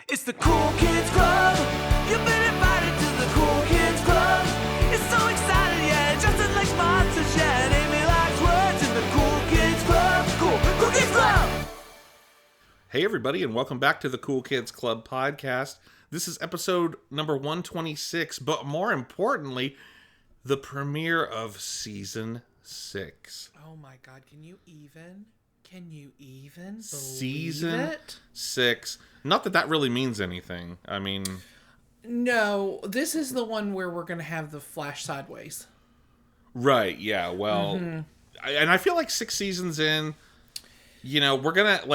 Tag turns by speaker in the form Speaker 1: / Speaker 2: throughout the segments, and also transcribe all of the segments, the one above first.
Speaker 1: It's the Cool Kids Club. You've been invited to the Cool Kids Club. It's so exciting, yeah. Justin likes monsters, yeah. And Amy likes words in the Cool Kids Club. Cool Kids Club.
Speaker 2: Hey, everybody, and welcome back to the Cool Kids Club podcast. This is episode number 126, but more importantly, the premiere of season 6.
Speaker 3: Oh my God, can you even believe
Speaker 2: Season
Speaker 3: it?
Speaker 2: 6. Not that really means anything. I mean...
Speaker 3: No, this is the one where we're going to have the flash sideways.
Speaker 2: Right, yeah, well... And I feel like 6 seasons in, you know, we're going to,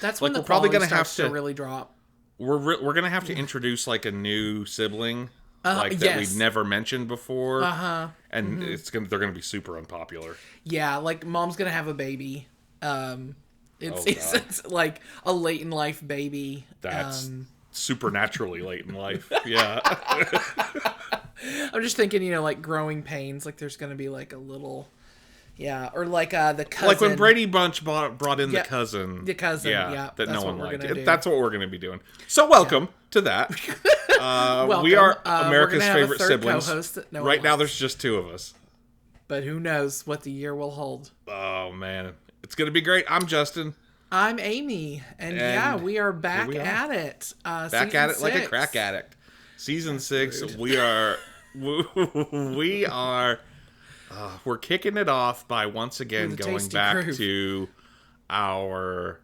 Speaker 3: That's when
Speaker 2: we're
Speaker 3: the
Speaker 2: probably
Speaker 3: quality
Speaker 2: gonna have
Speaker 3: starts
Speaker 2: to
Speaker 3: to really drop.
Speaker 2: We're going to have to introduce, like, a new sibling, that
Speaker 3: yes.
Speaker 2: we've never mentioned before. And they're going to be super unpopular.
Speaker 3: Yeah, like, mom's going to have a baby. It's like a late in life baby.
Speaker 2: That's supernaturally late in life. Yeah.
Speaker 3: I'm just thinking, you know, like growing pains. Like there's going to be like a little, or like the cousin.
Speaker 2: Like when Brady Bunch brought in the cousin.
Speaker 3: The cousin, yeah.
Speaker 2: That no one liked.
Speaker 3: Do.
Speaker 2: That's what we're going to be doing. So welcome to that. We are America's favorite siblings. Right now there's just 2 of us.
Speaker 3: But who knows what the year will hold.
Speaker 2: Oh, man. It's going to be great. I'm Justin.
Speaker 3: I'm Amy. And we are back at it.
Speaker 2: Back at it 6. Like a crack addict. Season 6. Rude. We're kicking it off by once again going back to our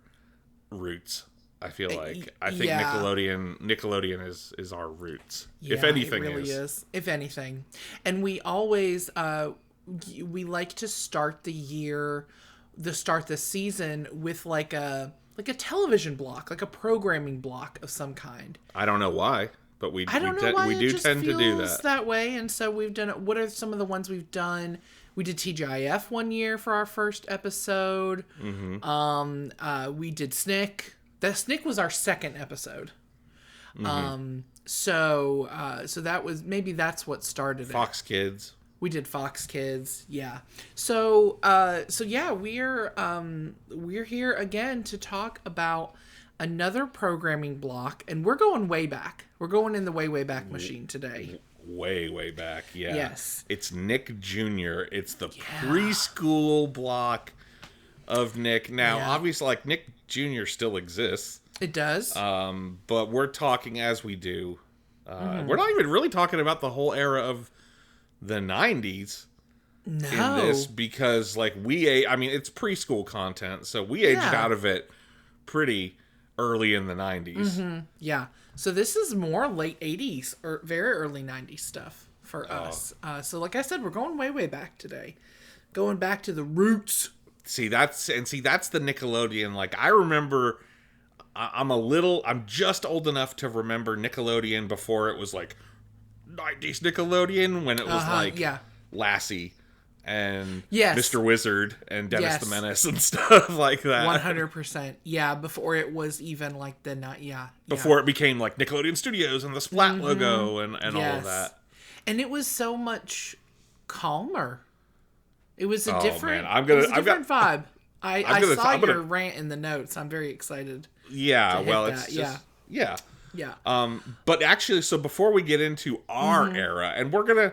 Speaker 2: roots. I feel like. I think Nickelodeon is our roots.
Speaker 3: Yeah,
Speaker 2: if anything,
Speaker 3: it really is. If anything. And we always... we like to start the year, the season with like a television block, like a programming block of some kind.
Speaker 2: I don't know why, but we do tend to do
Speaker 3: that way. And so we've done it. What are some of the ones we've done? We did TGIF one year for our first episode. We did Snick. The Snick was our second episode. So that was, maybe that's what started it.
Speaker 2: Fox Kids.
Speaker 3: We did Fox Kids, yeah. So we're here again to talk about another programming block, and we're going way back. We're going in the way back machine today.
Speaker 2: Way back, yeah.
Speaker 3: Yes.
Speaker 2: It's Nick Jr. It's the preschool block of Nick. Now, obviously, like, Nick Jr. still exists.
Speaker 3: It does.
Speaker 2: But we're talking as we do. We're not even really talking about the whole era of the 90s in this, because like it's preschool content, so we aged out of it pretty early in the 90s.
Speaker 3: Yeah, so this is more late 80s or very early 90s stuff for us. So like I said, we're going way back today, going back to the roots.
Speaker 2: See, that's the Nickelodeon. Like, I remember, I'm just old enough to remember Nickelodeon before it was like 90s Nickelodeon, when it was Lassie and Mr. Wizard and Dennis the Menace and stuff like that.
Speaker 3: 100%. Yeah, before it was even like
Speaker 2: before it became like Nickelodeon Studios and the Splat logo and all of that.
Speaker 3: And it was so much calmer. It was a different vibe. I saw your rant in the notes. I'm very excited.
Speaker 2: Yeah, well, it's just yeah. But actually, so before we get into our era, and we're going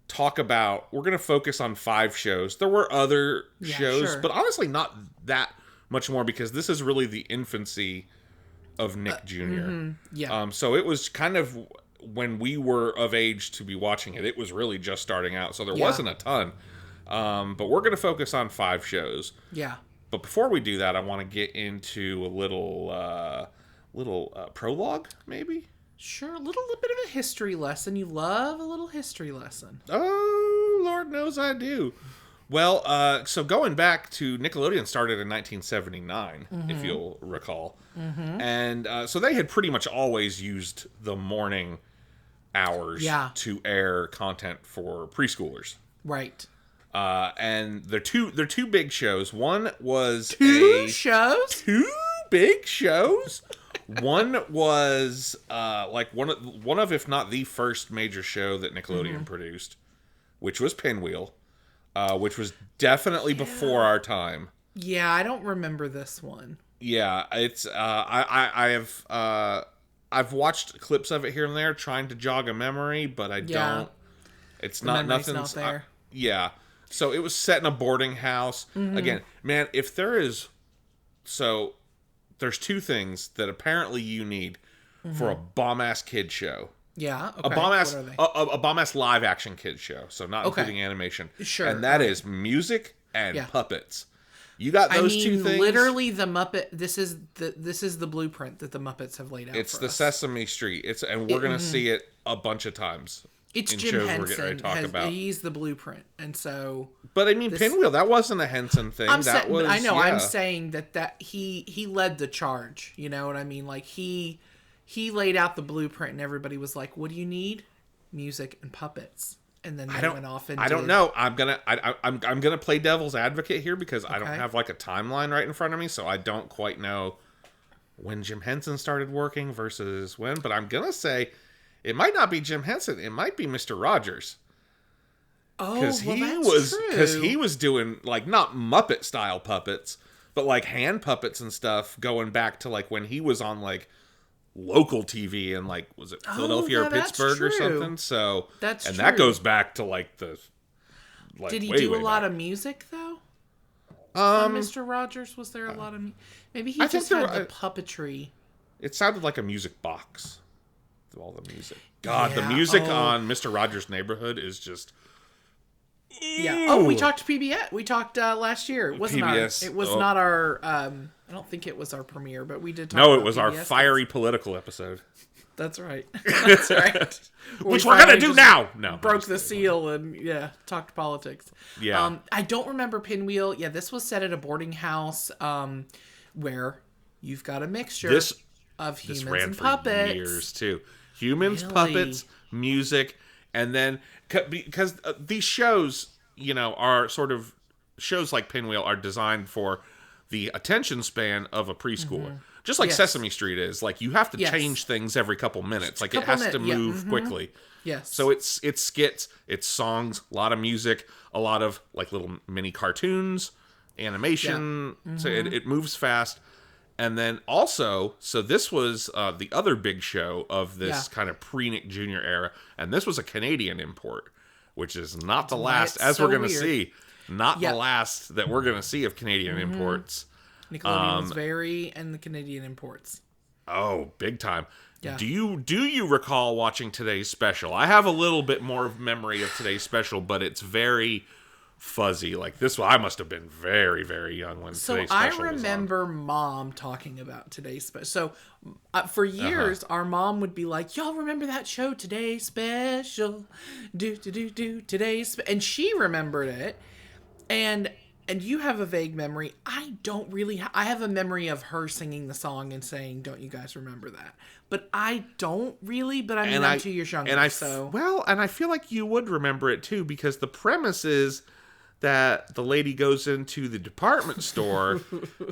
Speaker 2: to focus on 5 shows. There were other shows, but honestly not that much more, because this is really the infancy of Nick Jr. So it was kind of when we were of age to be watching it. It was really just starting out, so there wasn't a ton. But we're going to focus on 5 shows. Yeah. But before we do that, I want to get into a little prologue, maybe?
Speaker 3: Sure, a little bit of a history lesson. You love a little history lesson.
Speaker 2: Oh, Lord knows I do. Well, so going back to Nickelodeon started in 1979, if you'll recall. And so they had pretty much always used the morning hours to air content for preschoolers.
Speaker 3: Right.
Speaker 2: And they're two big shows. One was
Speaker 3: two
Speaker 2: big shows. One was like one of if not the first major show that Nickelodeon produced, which was Pinwheel, which was definitely before our time.
Speaker 3: Yeah, I don't remember this one.
Speaker 2: Yeah, it's I I've watched clips of it here and there, trying to jog a memory, but I don't. It's not nothing's
Speaker 3: not there.
Speaker 2: Yeah. So it was set in a boarding house. Again, man, if there is... So, there's two things that apparently you need for a bomb-ass kid show.
Speaker 3: Yeah, okay.
Speaker 2: A bomb-ass live-action kid show. So, not including animation.
Speaker 3: Sure.
Speaker 2: And that is music and puppets. You got those two things.
Speaker 3: Literally the Muppet. This is the blueprint that the Muppets have laid out.
Speaker 2: It's
Speaker 3: for
Speaker 2: the
Speaker 3: us.
Speaker 2: Sesame Street. And we're gonna see it a bunch of times.
Speaker 3: It's
Speaker 2: in
Speaker 3: Jim
Speaker 2: shows
Speaker 3: Henson.
Speaker 2: We're getting ready to talk about.
Speaker 3: He's the blueprint, and so.
Speaker 2: But I mean, Pinwheel. That wasn't a Henson thing.
Speaker 3: I know.
Speaker 2: Yeah.
Speaker 3: I'm saying that he led the charge. You know what I mean? Like he laid out the blueprint, and everybody was like, "What do you need? Music and puppets." And then they went off and
Speaker 2: I don't know. I'm gonna play devil's advocate here because I don't have like a timeline right in front of me, so I don't quite know when Jim Henson started working versus when. But I'm gonna say it might not be Jim Henson. It might be Mr. Rogers.
Speaker 3: Oh,
Speaker 2: because he was doing like not Muppet style puppets, but like hand puppets and stuff, going back to like when he was on like local TV and like was it Philadelphia or Pittsburgh or something? So
Speaker 3: that's true.
Speaker 2: That goes back to like the. Like,
Speaker 3: did he do a lot of music though? Mr. Rogers, was there a lot of? Maybe he just had the puppetry.
Speaker 2: It sounded like a music box. All the music. God, the music on Mr. Rogers' Neighborhood is just.
Speaker 3: Yeah. Oh, we talked PBS. We talked last year. It wasn't PBS. It was not our. I don't think it was our premiere, but we did talk about
Speaker 2: it was PBS our fiery political episode.
Speaker 3: That's right. That's right.
Speaker 2: Which we're gonna do now. No,
Speaker 3: broke the seal and talked politics.
Speaker 2: Yeah.
Speaker 3: I don't remember Pinwheel. Yeah, this was set at a boarding house, where you've got a mixture of humans and puppets.
Speaker 2: For years too. Humans, puppets, music, and then because these shows, are sort of shows like Pinwheel are designed for the attention span of a preschooler. Just like Sesame Street is. Like, you have to change things every couple minutes. Like, it has to move quickly.
Speaker 3: Yes.
Speaker 2: So it's skits, it's songs, a lot of music, a lot of, like, little mini cartoons, animation. Yeah. So it moves fast. And then also, so this was the other big show of this kind of pre-Nick Jr. era. And this was a Canadian import, which is not the last, as we're going to see. Not the last that we're going to see of Canadian imports.
Speaker 3: Nickelodeon was and the Canadian imports.
Speaker 2: Oh, big time. Yeah. Do you recall watching today's special? I have a little bit more memory of today's special, but it's very fuzzy. Like this one, I must have been very, very young when today's special was on.
Speaker 3: So I remember Mom talking about today's special. So for years, our mom would be like, "Y'all remember that show, Today's Special? Do today's," and she remembered it. And you have a vague memory. I don't really. I have a memory of her singing the song and saying, "Don't you guys remember that?" But I don't really. But I mean, I'm 2 years younger.
Speaker 2: And I feel like you would remember it too, because the premise is that the lady goes into the department store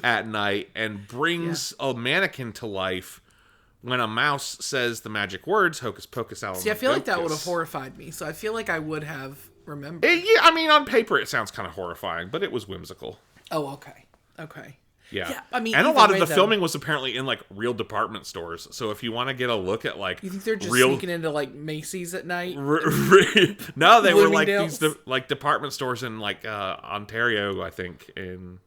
Speaker 2: at night and brings a mannequin to life when a mouse says the magic words, "Hocus Pocus, Alamo."
Speaker 3: See, I feel like that would have horrified me. So I feel like I would have remembered.
Speaker 2: Yeah, I mean, on paper it sounds kind of horrifying, but it was whimsical.
Speaker 3: Oh, okay. Yeah,
Speaker 2: I mean, and a lot of the filming was apparently in like real department stores. So if you want to get a look at like,
Speaker 3: you think they're just sneaking into like Macy's at night?
Speaker 2: No, they were like these like department stores in like Ontario, I think, in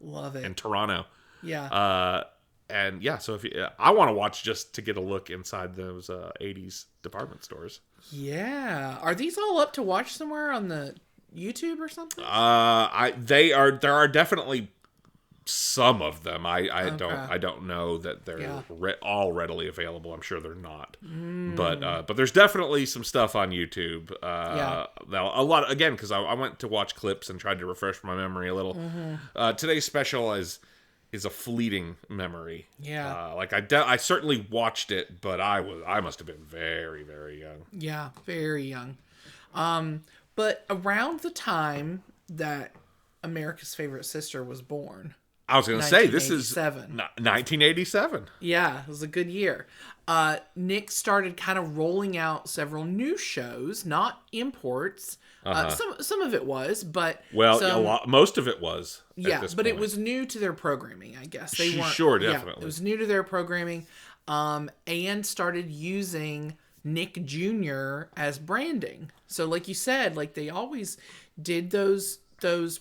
Speaker 2: Toronto.
Speaker 3: Yeah.
Speaker 2: And yeah, so if I want to watch just to get a look inside those 80s department stores.
Speaker 3: Yeah, are these all up to watch somewhere on the YouTube or something?
Speaker 2: There are definitely some of them. I don't know that they're all readily available. I'm sure they're not. But there's definitely some stuff on YouTube. A lot, again, because I went to watch clips and tried to refresh my memory a little. Today's special is a fleeting memory.
Speaker 3: Yeah.
Speaker 2: I certainly watched it, but I must have been very, very young.
Speaker 3: Yeah, very young. But around the time that America's Favorite Sister was born,
Speaker 2: I was going to say, this is 1987.
Speaker 3: Yeah, it was a good year. Nick started kind of rolling out several new shows, not imports. Some of it was, but
Speaker 2: most of it was.
Speaker 3: Yeah, but it was new to their programming, I guess. They weren't.
Speaker 2: Sure, definitely.
Speaker 3: Yeah, it was new to their programming. and started using Nick Jr. as branding. So like you said, like they always did those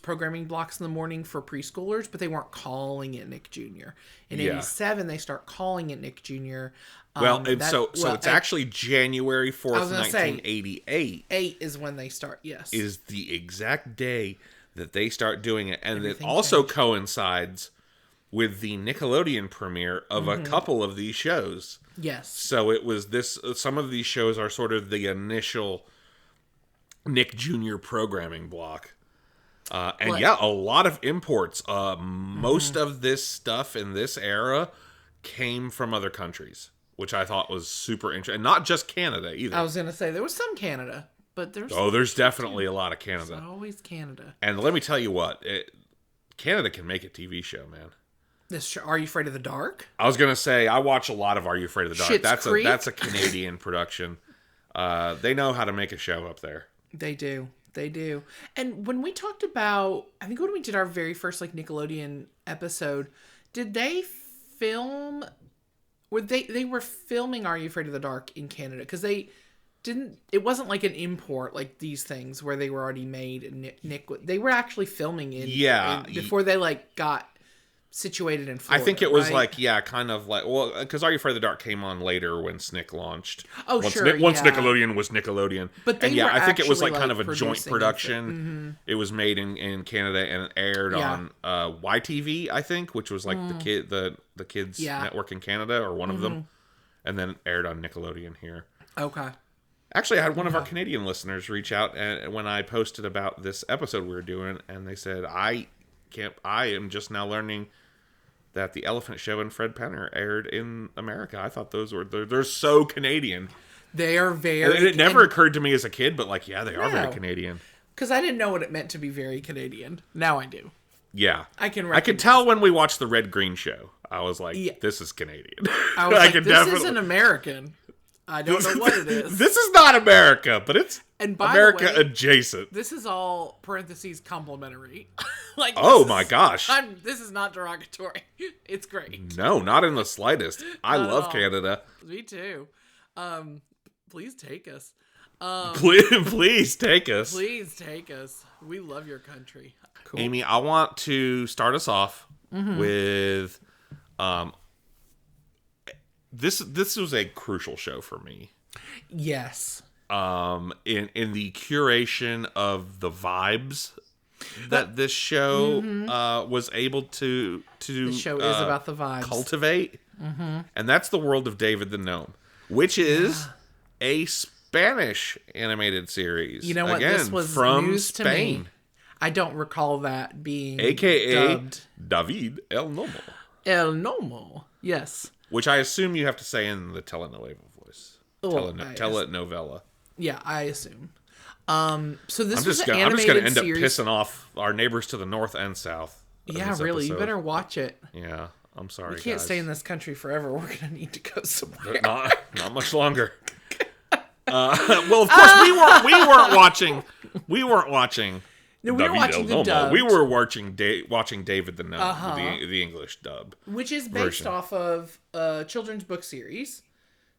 Speaker 3: programming blocks in the morning for preschoolers, but they weren't calling it Nick Jr. In 87, they start calling it Nick Jr.
Speaker 2: So it's actually January 4th, 1988.
Speaker 3: 8 is when they start, yes.
Speaker 2: Is the exact day that they start doing it. And it also coincides with the Nickelodeon premiere of a couple of these shows.
Speaker 3: Yes.
Speaker 2: So it was some of these shows are sort of the initial Nick Jr. programming block. A lot of imports. Most of this stuff in this era came from other countries, which I thought was super interesting. And not just Canada either.
Speaker 3: I was going to say, there was some Canada, but
Speaker 2: there's definitely a lot of Canada.
Speaker 3: It's not always Canada.
Speaker 2: And let me tell you what, Canada can make a TV show, man.
Speaker 3: Are You Afraid of the Dark?
Speaker 2: I was going to say, I watch a lot of Are You Afraid of the Dark.
Speaker 3: Schitt's Creek?
Speaker 2: That's a Canadian production. They know how to make a show up there.
Speaker 3: They do. They do. And when we talked about, I think when we did our very first like Nickelodeon episode, did they film, they were filming Are You Afraid of the Dark in Canada? Because it wasn't like an import like these things where they were already made and they were actually filming before they like got situated in Florida.
Speaker 2: I think it was kind of like, because Are You Afraid of the Dark came on later when SNCC launched.
Speaker 3: Oh,
Speaker 2: once
Speaker 3: sure.
Speaker 2: Once Nickelodeon was Nickelodeon.
Speaker 3: But
Speaker 2: I think it was like kind of a joint production. It was made in Canada and it aired on YTV, I think, which was like the kids network in Canada, or one of them, and then aired on Nickelodeon here.
Speaker 3: Okay.
Speaker 2: Actually, I had one of our Canadian listeners reach out when I posted about this episode we were doing, and they said, I am just now learning that The Elephant Show and Fred Penner aired in America. I thought they're so Canadian.
Speaker 3: They are very...
Speaker 2: And it never occurred to me as a kid, but like, they are very Canadian.
Speaker 3: Because I didn't know what it meant to be very Canadian. Now I do.
Speaker 2: Yeah.
Speaker 3: I
Speaker 2: could tell when we watched the Red Green Show. I was like, this is Canadian.
Speaker 3: I was like, this isn't American. I don't know what it is.
Speaker 2: This is not America, but it's America adjacent.
Speaker 3: This is all parentheses complimentary.
Speaker 2: My gosh.
Speaker 3: This is not derogatory. It's great.
Speaker 2: No, not in the slightest. I love Canada.
Speaker 3: Me too. Please take us.
Speaker 2: Please take us.
Speaker 3: Please take us. We love your country. Cool.
Speaker 2: Amy, I want to start us off with this was a crucial show for me.
Speaker 3: Yes.
Speaker 2: In the curation of the vibes that this show was able to
Speaker 3: the show is about the vibes,
Speaker 2: cultivate, and that's the world of David the Gnome, which is a Spanish animated series.
Speaker 3: You know what?
Speaker 2: Again,
Speaker 3: this was
Speaker 2: from
Speaker 3: news
Speaker 2: Spain.
Speaker 3: To me. I don't recall that being
Speaker 2: AKA
Speaker 3: dubbed.
Speaker 2: David el Gnomo.
Speaker 3: El Gnomo, yes.
Speaker 2: Which I assume you have to say in the telenovela voice. Telenovela.
Speaker 3: Yeah, I assume. So this was an animated
Speaker 2: I'm just going to end
Speaker 3: series.
Speaker 2: up pissing off our neighbors to the north and south.
Speaker 3: Yeah, really. You better watch it.
Speaker 2: Yeah, I'm sorry,
Speaker 3: We can't
Speaker 2: guys.
Speaker 3: stay in this country forever. We're going to need to go somewhere.
Speaker 2: Not much longer. Well, of course, we weren't watching. We weren't watching.
Speaker 3: No, we were watching the dub.
Speaker 2: We were watching David the Gnome, the English dub,
Speaker 3: which is based off of a children's book series.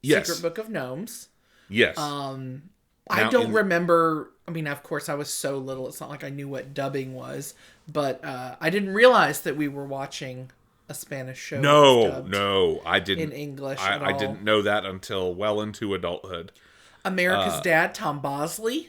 Speaker 2: Yes.
Speaker 3: Secret Book of Gnomes.
Speaker 2: Yes.
Speaker 3: I don't remember. I mean, of course, I was so little. It's not like I knew what dubbing was, but I didn't realize that we were watching a Spanish show.
Speaker 2: No, I didn't.
Speaker 3: In English,
Speaker 2: I didn't know that until well into adulthood.
Speaker 3: America's Dad, Tom Bosley.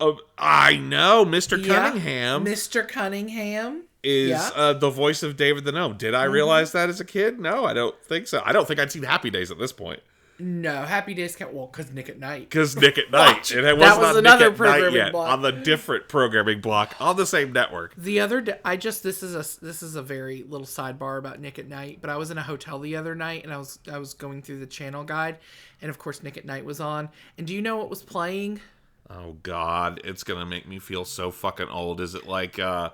Speaker 2: Oh, I know, Mr. Cunningham.
Speaker 3: Mr. Cunningham
Speaker 2: is the voice of David the Gnome. Did I realize that as a kid? No, I don't think so. I don't think I'd seen Happy Days at this point.
Speaker 3: No, Happy Days can't. Well, because Nick at Night.
Speaker 2: Because Nick at Night. And it
Speaker 3: that
Speaker 2: was
Speaker 3: another
Speaker 2: Nick at
Speaker 3: programming
Speaker 2: Night yet,
Speaker 3: block.
Speaker 2: on the different programming block on the same network.
Speaker 3: The other day, this is a very little sidebar about Nick at Night, but I was in a hotel the other night and I was going through the channel guide, and of course Nick at Night was on. And do you know what was playing?
Speaker 2: Oh God, it's gonna make me feel so fucking old. Is it like oh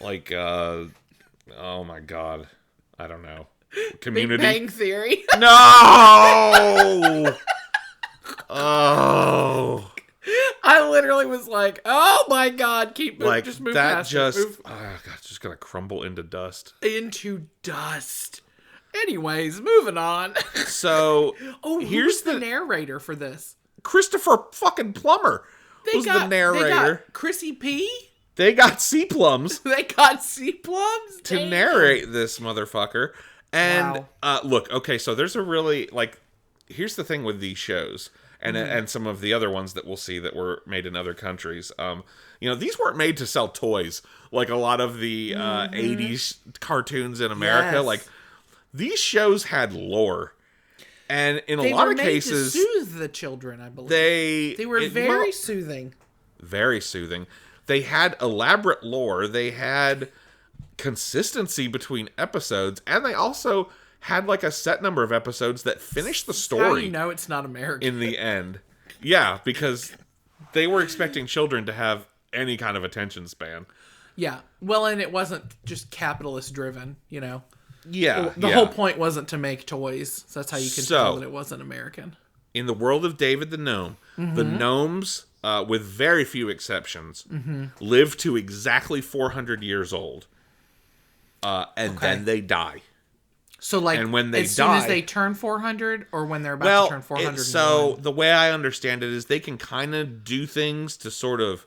Speaker 2: my God, I don't know. Community.
Speaker 3: Big Bang Theory.
Speaker 2: No. Oh.
Speaker 3: I literally was like, "Oh my God, just move
Speaker 2: that.
Speaker 3: Past
Speaker 2: just
Speaker 3: it. Move
Speaker 2: God, it's just gonna crumble into dust.
Speaker 3: Into dust." Anyways, moving on.
Speaker 2: So,
Speaker 3: here's the narrator for this.
Speaker 2: Christopher fucking Plummer was the narrator.
Speaker 3: They got Chrissy P.
Speaker 2: They got C Plums.
Speaker 3: They got C Plums
Speaker 2: to narrate this motherfucker. And look, okay, so there's a really here's the thing with these shows, and some of the other ones that we'll see that were made in other countries. These weren't made to sell toys like a lot of the 80s cartoons in America.
Speaker 3: Yes.
Speaker 2: Like, these shows had lore. And in a lot of cases,
Speaker 3: they were made to soothe the children, I believe. They were very soothing.
Speaker 2: Very soothing. They had elaborate lore. They had consistency between episodes, and they also had a set number of episodes that finished the story.
Speaker 3: How you know it's not American
Speaker 2: in the end. Yeah, because they were expecting children to have any kind of attention span.
Speaker 3: Yeah. Well, and it wasn't just capitalist driven,
Speaker 2: Yeah.
Speaker 3: The whole point wasn't to make toys. So that's how you can tell that it wasn't American.
Speaker 2: In the world of David the Gnome, the gnomes, with very few exceptions, live to exactly 400 years old. And then they die.
Speaker 3: So, and when they die, as soon as they turn 400, or when they're about to turn 400?
Speaker 2: So, the way I understand it is they can kind of do things to sort of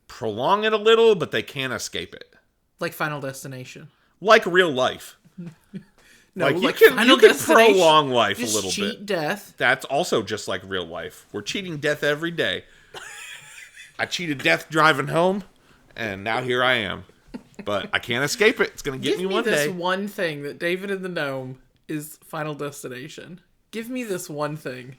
Speaker 2: prolong it a little, but they can't escape it.
Speaker 3: Like Final Destination.
Speaker 2: Like real life.
Speaker 3: No,
Speaker 2: you can prolong life a little bit.
Speaker 3: Cheat death.
Speaker 2: That's also just like real life. We're cheating death every day. I cheated death driving home, and now here I am. But I can't escape it. It's going to get me one day.
Speaker 3: Give me this one thing that David and the Gnome is Final Destination. Give me this one thing.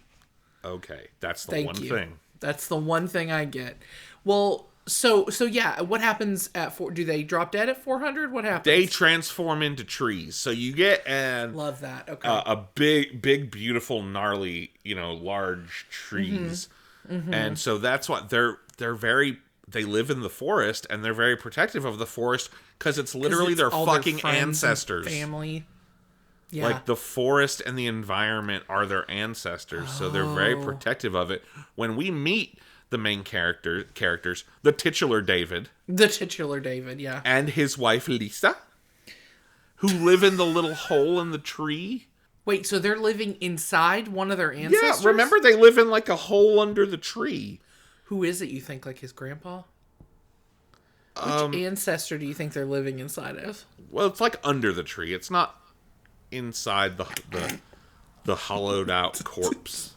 Speaker 2: Okay, that's the one thing.
Speaker 3: That's the one thing I get. Well, so yeah, what happens at do they drop dead at 400? What happens?
Speaker 2: They transform into trees. So you get
Speaker 3: love that. Okay.
Speaker 2: A big, beautiful, gnarly, large trees. And so that's what they're very. They live in the forest, and they're very protective of the forest because it's literally their fucking ancestors.
Speaker 3: Family. Yeah.
Speaker 2: Like, the forest and the environment are their ancestors, so they're very protective of it. When we meet the main characters, the titular David.
Speaker 3: Yeah.
Speaker 2: And his wife, Lisa, who live in the little hole in the tree.
Speaker 3: Wait, so they're living inside one of their ancestors?
Speaker 2: Yeah, remember they live in, a hole under the tree.
Speaker 3: Who is it, you think? Like his grandpa? Which ancestor do you think they're living inside of?
Speaker 2: Well, it's under the tree. It's not inside the hollowed out corpse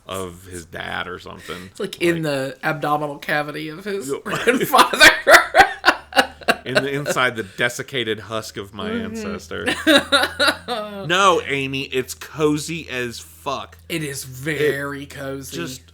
Speaker 2: of his dad or something.
Speaker 3: It's in the abdominal cavity of his grandfather.
Speaker 2: Inside the desiccated husk of my ancestor. No, Amy, it's cozy as fuck.
Speaker 3: It is very cozy.
Speaker 2: Just,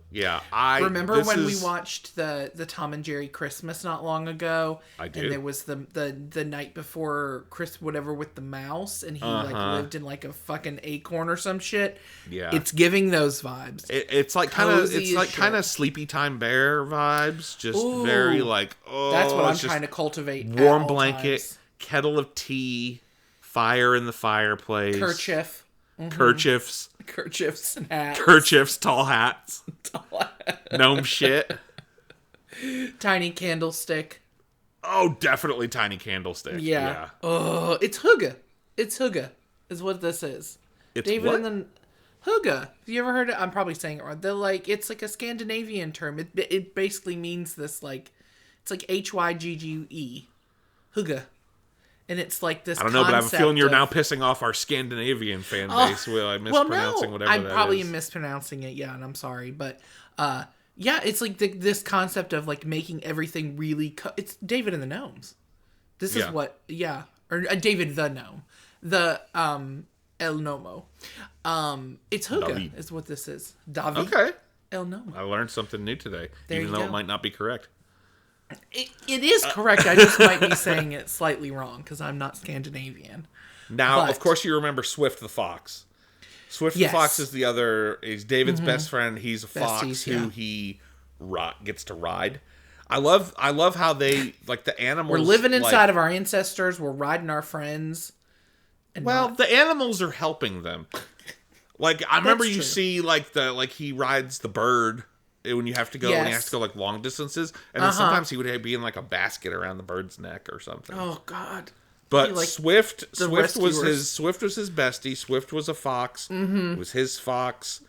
Speaker 2: yeah, I
Speaker 3: remember when we watched the Tom and Jerry Christmas not long ago.
Speaker 2: I did.
Speaker 3: And there was the night before whatever with the mouse, and he lived in a fucking acorn or some shit.
Speaker 2: Yeah,
Speaker 3: it's giving those vibes.
Speaker 2: It's kind of Sleepy Time Bear vibes. Just very
Speaker 3: that's what I'm trying to cultivate.
Speaker 2: Warm blanket, kettle of tea, fire in the fireplace,
Speaker 3: kerchief.
Speaker 2: Kerchiefs
Speaker 3: and hats.
Speaker 2: Kerchiefs, tall hats. Gnome shit.
Speaker 3: Tiny candlestick.
Speaker 2: Oh, definitely tiny candlestick. Yeah.
Speaker 3: Oh, it's Hygge. It's Hygge is what this is.
Speaker 2: It's
Speaker 3: David
Speaker 2: what?
Speaker 3: and the Hygge. Have you ever heard it? I'm probably saying it wrong. It's a Scandinavian term. It basically means this it's Hygge. Hygge. And it's this.
Speaker 2: I don't know, but I have a feeling you're now pissing off our Scandinavian fan base. Will I mispronouncing whatever that is?
Speaker 3: I'm probably mispronouncing it. Yeah, and I'm sorry, but yeah, it's this concept of making everything really. It's David and the Gnomes. This is what, or David the Gnome, the El Gnomo. It's Hygge
Speaker 2: David.
Speaker 3: is what this is. David.
Speaker 2: Okay.
Speaker 3: El Gnomo.
Speaker 2: I learned something new today, even though it might not be correct.
Speaker 3: It is correct. I just might be saying it slightly wrong because I'm not Scandinavian.
Speaker 2: Now, of course, you remember Swift the Fox. Swift the Fox is is David's best friend. He's a fox who he gets to ride. I love how they the animals.
Speaker 3: We're living inside of our ancestors. We're riding our friends. And
Speaker 2: the animals are helping them. I remember you see he rides the bird. When you have to go, when he has to go long distances, and then sometimes he would be in a basket around the bird's neck or something.
Speaker 3: Oh God!
Speaker 2: But Swift was
Speaker 3: rescuers.
Speaker 2: Swift was his bestie. Swift was a fox. Mm-hmm. It was his fox,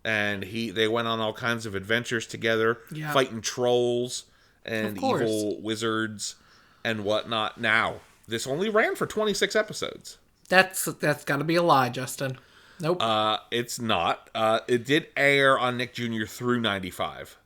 Speaker 2: and they went on all kinds of adventures together, fighting trolls and evil wizards and whatnot. Now, this only ran for 26 episodes.
Speaker 3: That's got to be a lie, Justin. Nope.
Speaker 2: It's not. It did air on Nick Jr. through 95.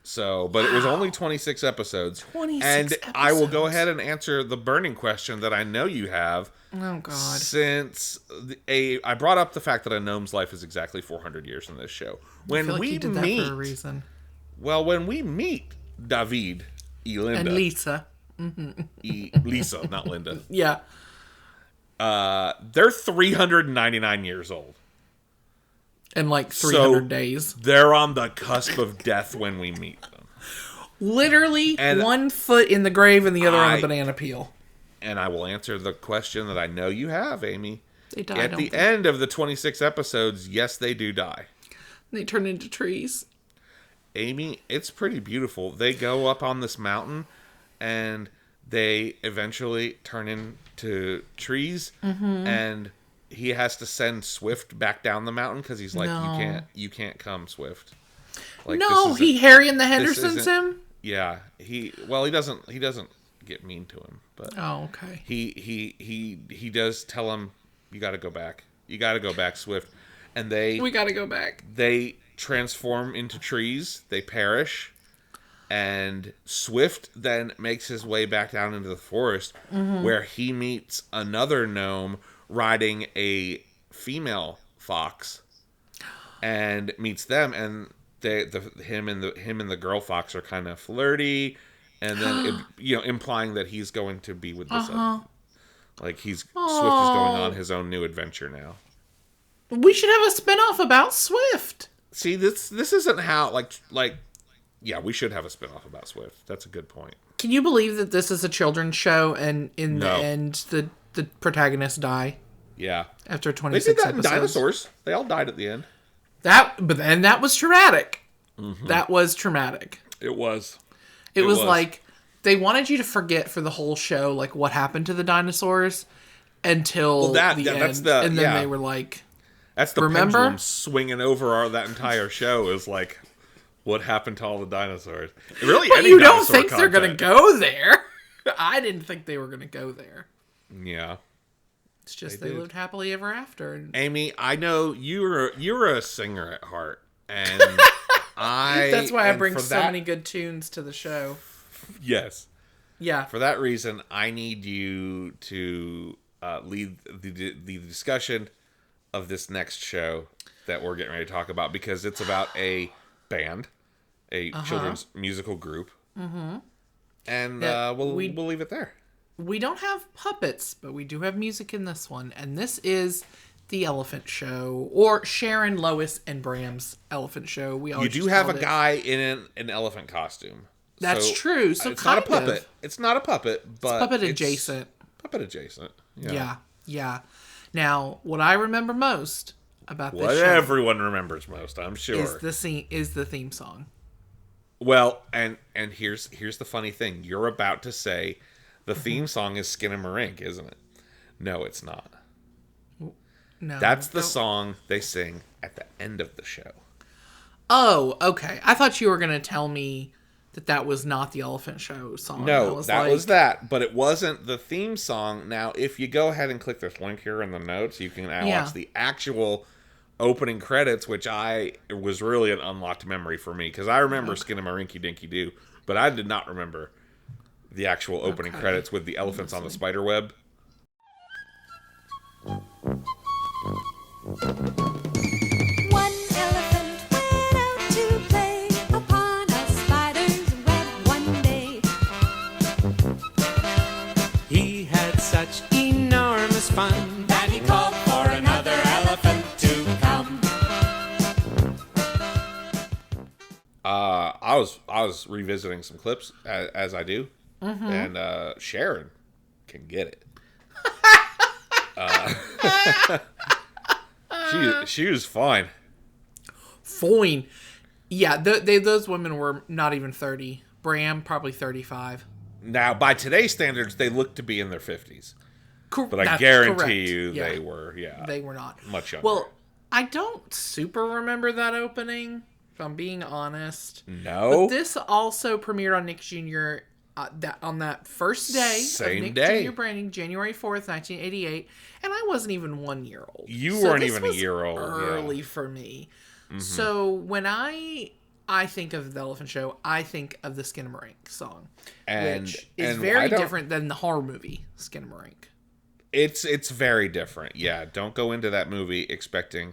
Speaker 2: So, but it was only 26 episodes.
Speaker 3: 26
Speaker 2: and
Speaker 3: episodes.
Speaker 2: I will go ahead and answer the burning question that I know you have.
Speaker 3: Oh, God.
Speaker 2: Since I brought up the fact that a gnome's life is exactly 400 years in this show. When
Speaker 3: I feel like
Speaker 2: we
Speaker 3: you did
Speaker 2: meet,
Speaker 3: that for a reason.
Speaker 2: Well, when we meet David, Linda.
Speaker 3: And Lisa.
Speaker 2: Lisa, not Linda.
Speaker 3: Yeah.
Speaker 2: They're 399 years old.
Speaker 3: In like 300 days.
Speaker 2: They're on the cusp of death when we meet them.
Speaker 3: Literally one foot in the grave and the other on the banana peel.
Speaker 2: And I will answer the question that I know you have, Amy.
Speaker 3: They die.
Speaker 2: At the end of the 26 episodes, yes, they do die.
Speaker 3: They turn into trees.
Speaker 2: Amy, it's pretty beautiful. They go up on this mountain and they eventually turn into trees, and he has to send Swift back down the mountain because he's like, you can't come, Swift. Like,
Speaker 3: Harry and the Hendersons him.
Speaker 2: Yeah, he doesn't get mean to him, but
Speaker 3: okay.
Speaker 2: He does tell him, you got to go back. You got to go back, Swift, and we got to go back. They transform into trees. They perish. And Swift then makes his way back down into the forest, where he meets another gnome riding a female fox, and meets them. And him and the girl fox are kind of flirty, and then implying that he's going to be with this. Like Swift is going on his own new adventure now.
Speaker 3: We should have a spinoff about Swift.
Speaker 2: See, this isn't how like. Yeah, we should have a spinoff about Swift. That's a good point.
Speaker 3: Can you believe that this is a children's show and in the end the protagonists die?
Speaker 2: Yeah.
Speaker 3: After 26 episodes.
Speaker 2: They did that in Dinosaurs. They all died at the end.
Speaker 3: But then that was traumatic. Mm-hmm. That was traumatic.
Speaker 2: It was.
Speaker 3: It was like they wanted you to forget for the whole show like what happened to the dinosaurs until the end. And then they were like,
Speaker 2: that's the pendulum swinging over that entire show is like, what happened to all the dinosaurs? Really,
Speaker 3: but you don't think they're going to go there. I didn't think they were going to go there.
Speaker 2: Yeah.
Speaker 3: It's just they lived happily ever after.
Speaker 2: Amy, I know you're a singer at heart. And
Speaker 3: that's why I bring so many good tunes to the show.
Speaker 2: Yes.
Speaker 3: Yeah.
Speaker 2: For that reason, I need you to lead the discussion of this next show that we're getting ready to talk about, because it's about a band. A children's musical group. Mm-hmm. And we'll leave it there.
Speaker 3: We don't have puppets, but we do have music in this one. And this is The Elephant Show, or Sharon, Lois, and Bram's Elephant Show.
Speaker 2: You do have a guy in an elephant costume.
Speaker 3: That's true. So
Speaker 2: it's not a puppet. It's not a puppet, but
Speaker 3: it's puppet adjacent.
Speaker 2: Puppet adjacent.
Speaker 3: Yeah. Now, what I remember most about this show,
Speaker 2: what everyone remembers most, I'm sure,
Speaker 3: is the theme song.
Speaker 2: Well, and here's the funny thing. You're about to say the theme song is Skinamarink, isn't it? No, it's not.
Speaker 3: No.
Speaker 2: That's the song they sing at the end of the show.
Speaker 3: Oh, okay. I thought you were going to tell me that was not the Elephant Show song.
Speaker 2: No, that was that, but it wasn't the theme song. Now, if you go ahead and click this link here in the notes, you can now watch the actual opening credits, which was really an unlocked memory for me, because I remember Skinamarink Dinky Doo, but I did not remember the actual opening credits with the elephants on the spider web.
Speaker 4: One elephant went out to play upon a spider's web one day.
Speaker 1: He had such enormous fun that he called for another elephant to come.
Speaker 2: I was revisiting some clips as I do, and Sharon can get it. She was fine.
Speaker 3: Fine. Yeah, those women were not even 30. Bram, probably 35.
Speaker 2: Now, by today's standards, they look to be in their 50s. But I guarantee you they were,
Speaker 3: They were not.
Speaker 2: Much younger.
Speaker 3: Well, I don't super remember that opening, if I'm being honest.
Speaker 2: No.
Speaker 3: But this also premiered on Nick Jr. On that first day
Speaker 2: Same
Speaker 3: of Nick
Speaker 2: day.
Speaker 3: Jr. branding, January 4th, 1988. And I wasn't even 1 year old.
Speaker 2: You weren't even a year old.
Speaker 3: Early for me. Mm-hmm. So when I think of the Elephant Show, I think of the Skinamarink song, which is very different than the horror movie Skinamarink.
Speaker 2: It's very different. Yeah, don't go into that movie expecting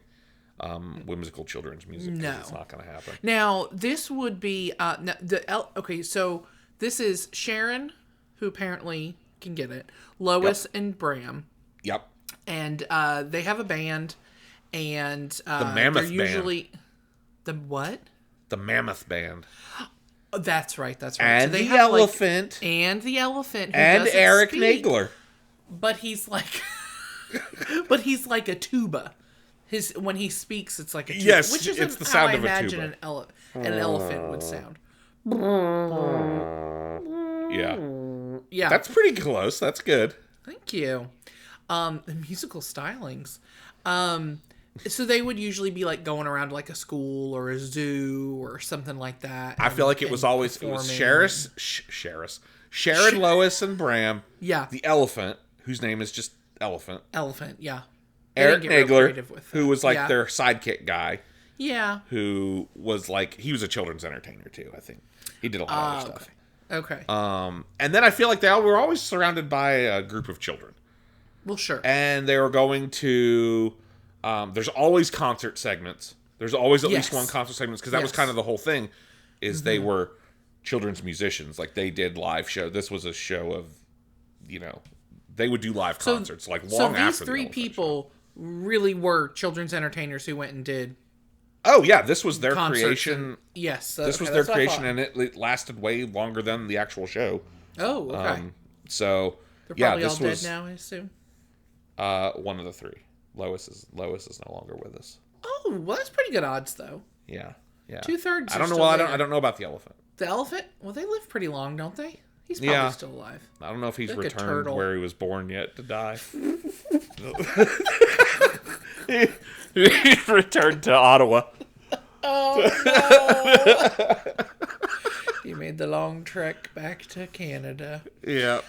Speaker 2: whimsical children's music. No, it's not going to happen.
Speaker 3: Now this would be okay. So this is Sharon, who apparently can get it. Lois and Bram.
Speaker 2: Yep.
Speaker 3: And they have a band, and
Speaker 2: the Mammoth
Speaker 3: usually
Speaker 2: Band.
Speaker 3: The what?
Speaker 2: The Mammoth Band.
Speaker 3: Oh, that's right. That's right.
Speaker 2: And so the elephant.
Speaker 3: And the elephant. Who
Speaker 2: and Eric Nagler.
Speaker 3: But he's like, but he's like a tuba. When he speaks, it's like a tuba.
Speaker 2: Yes,
Speaker 3: which is
Speaker 2: it's the sound of a tuba.
Speaker 3: I imagine an elephant would sound.
Speaker 2: Yeah.
Speaker 3: Yeah.
Speaker 2: That's pretty close. That's good.
Speaker 3: Thank you. The musical stylings. So they would usually be like going around to like a school or a zoo or something like that.
Speaker 2: I feel like it was Sharon, Lois, and Bram.
Speaker 3: Yeah.
Speaker 2: The elephant, whose name is just Elephant.
Speaker 3: Elephant, yeah.
Speaker 2: Eric Nagler, who was like their sidekick guy.
Speaker 3: Yeah.
Speaker 2: Who was like, he was a children's entertainer too, I think. He did a lot of other stuff.
Speaker 3: Okay.
Speaker 2: And then I feel like they were always surrounded by a group of children.
Speaker 3: Well, sure.
Speaker 2: And they were going to, there's always concert segments. There's always at least one concert segment, because that was kind of the whole thing, is they were children's musicians. Like, they did live show. This was a show of, they would do live concerts, long after the
Speaker 3: these three people really were children's entertainers who went and did.
Speaker 2: Oh yeah, this was their creation.
Speaker 3: Yes,
Speaker 2: this was their creation, and it lasted way longer than the actual show.
Speaker 3: Oh, okay.
Speaker 2: So
Speaker 3: they're probably all dead now, I assume.
Speaker 2: One of the three. Lois is no longer with us.
Speaker 3: Oh, well, that's pretty good odds, though.
Speaker 2: Yeah.
Speaker 3: 2/3.
Speaker 2: I don't know. I don't know about the elephant.
Speaker 3: The elephant? Well, they live pretty long, don't they? He's probably still alive.
Speaker 2: I don't know if he's returned where he was born yet to die. He returned to Ottawa.
Speaker 3: Oh no! He made the long trek back to Canada.
Speaker 2: Yeah.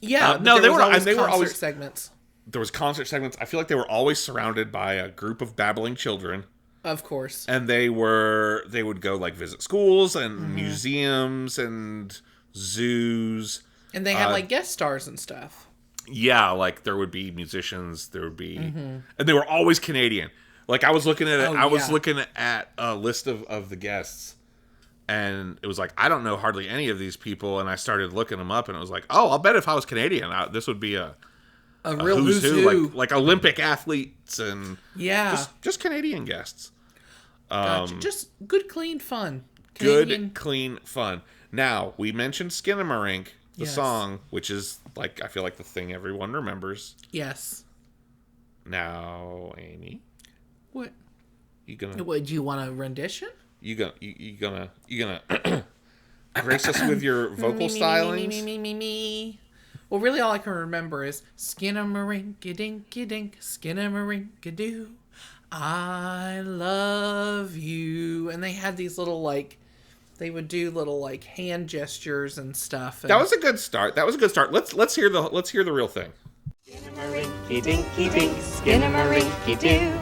Speaker 3: Yeah.
Speaker 2: No, they were
Speaker 3: always segments.
Speaker 2: There was concert segments. I feel like they were always surrounded by a group of babbling children.
Speaker 3: Of course.
Speaker 2: And they would go like visit schools and museums and zoos.
Speaker 3: And they had like guest stars and stuff.
Speaker 2: Yeah, like there would be musicians, there would be and they were always Canadian. Like I was looking at it, I was looking at a list of the guests, and it was like, I don't know hardly any of these people, and I started looking them up, and it was like, oh, I'll bet if I was Canadian, this would be a
Speaker 3: real who's who.
Speaker 2: Like Olympic athletes and just Canadian guests.
Speaker 3: Gotcha. Just good, clean fun.
Speaker 2: Canadian. Good, clean fun. Now, we mentioned Skinamarink, the song, which is, like, I feel like the thing everyone remembers.
Speaker 3: Yes.
Speaker 2: Now, Amy.
Speaker 3: What?
Speaker 2: You gonna...
Speaker 3: What, do you want a rendition?
Speaker 2: You gonna grace us with your vocal stylings?
Speaker 3: Me. Well, really all I can remember is Skinamarink-a-dink-a-dink, Skinamarink-a-doo, I love you. And they had these little, like, they would do little, like, hand gestures and stuff. And
Speaker 2: that was a good start. Let's hear the real thing.
Speaker 4: Skinamarink-a-dinky-dink, Skinamarink-a-doo,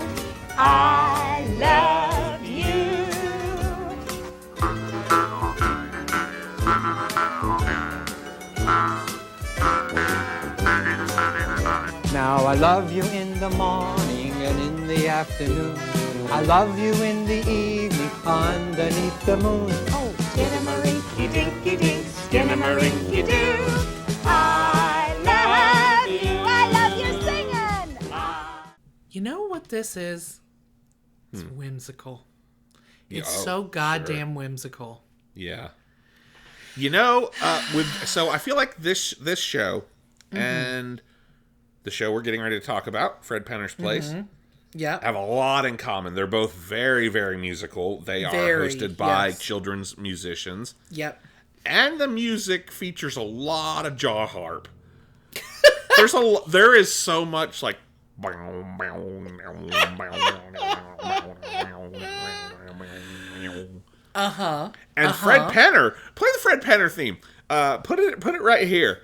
Speaker 4: I love you.
Speaker 5: Now I love you in the morning and in the afternoon. I love you in the evening underneath the moon.
Speaker 4: Oh, Skinamarink-a-dinky-dink, Skinamarink-a-doo, I love you. I love you singing.
Speaker 3: You know what this is? It's whimsical. It's so goddamn whimsical.
Speaker 2: Yeah. So I feel like this show and the show we're getting ready to talk about, Fred Penner's Place, have a lot in common. They're both very, very musical. They are hosted by children's musicians.
Speaker 3: Yep.
Speaker 2: And the music features a lot of jaw harp. there is so much like. And Fred Penner, play the Fred Penner theme. Put it right here.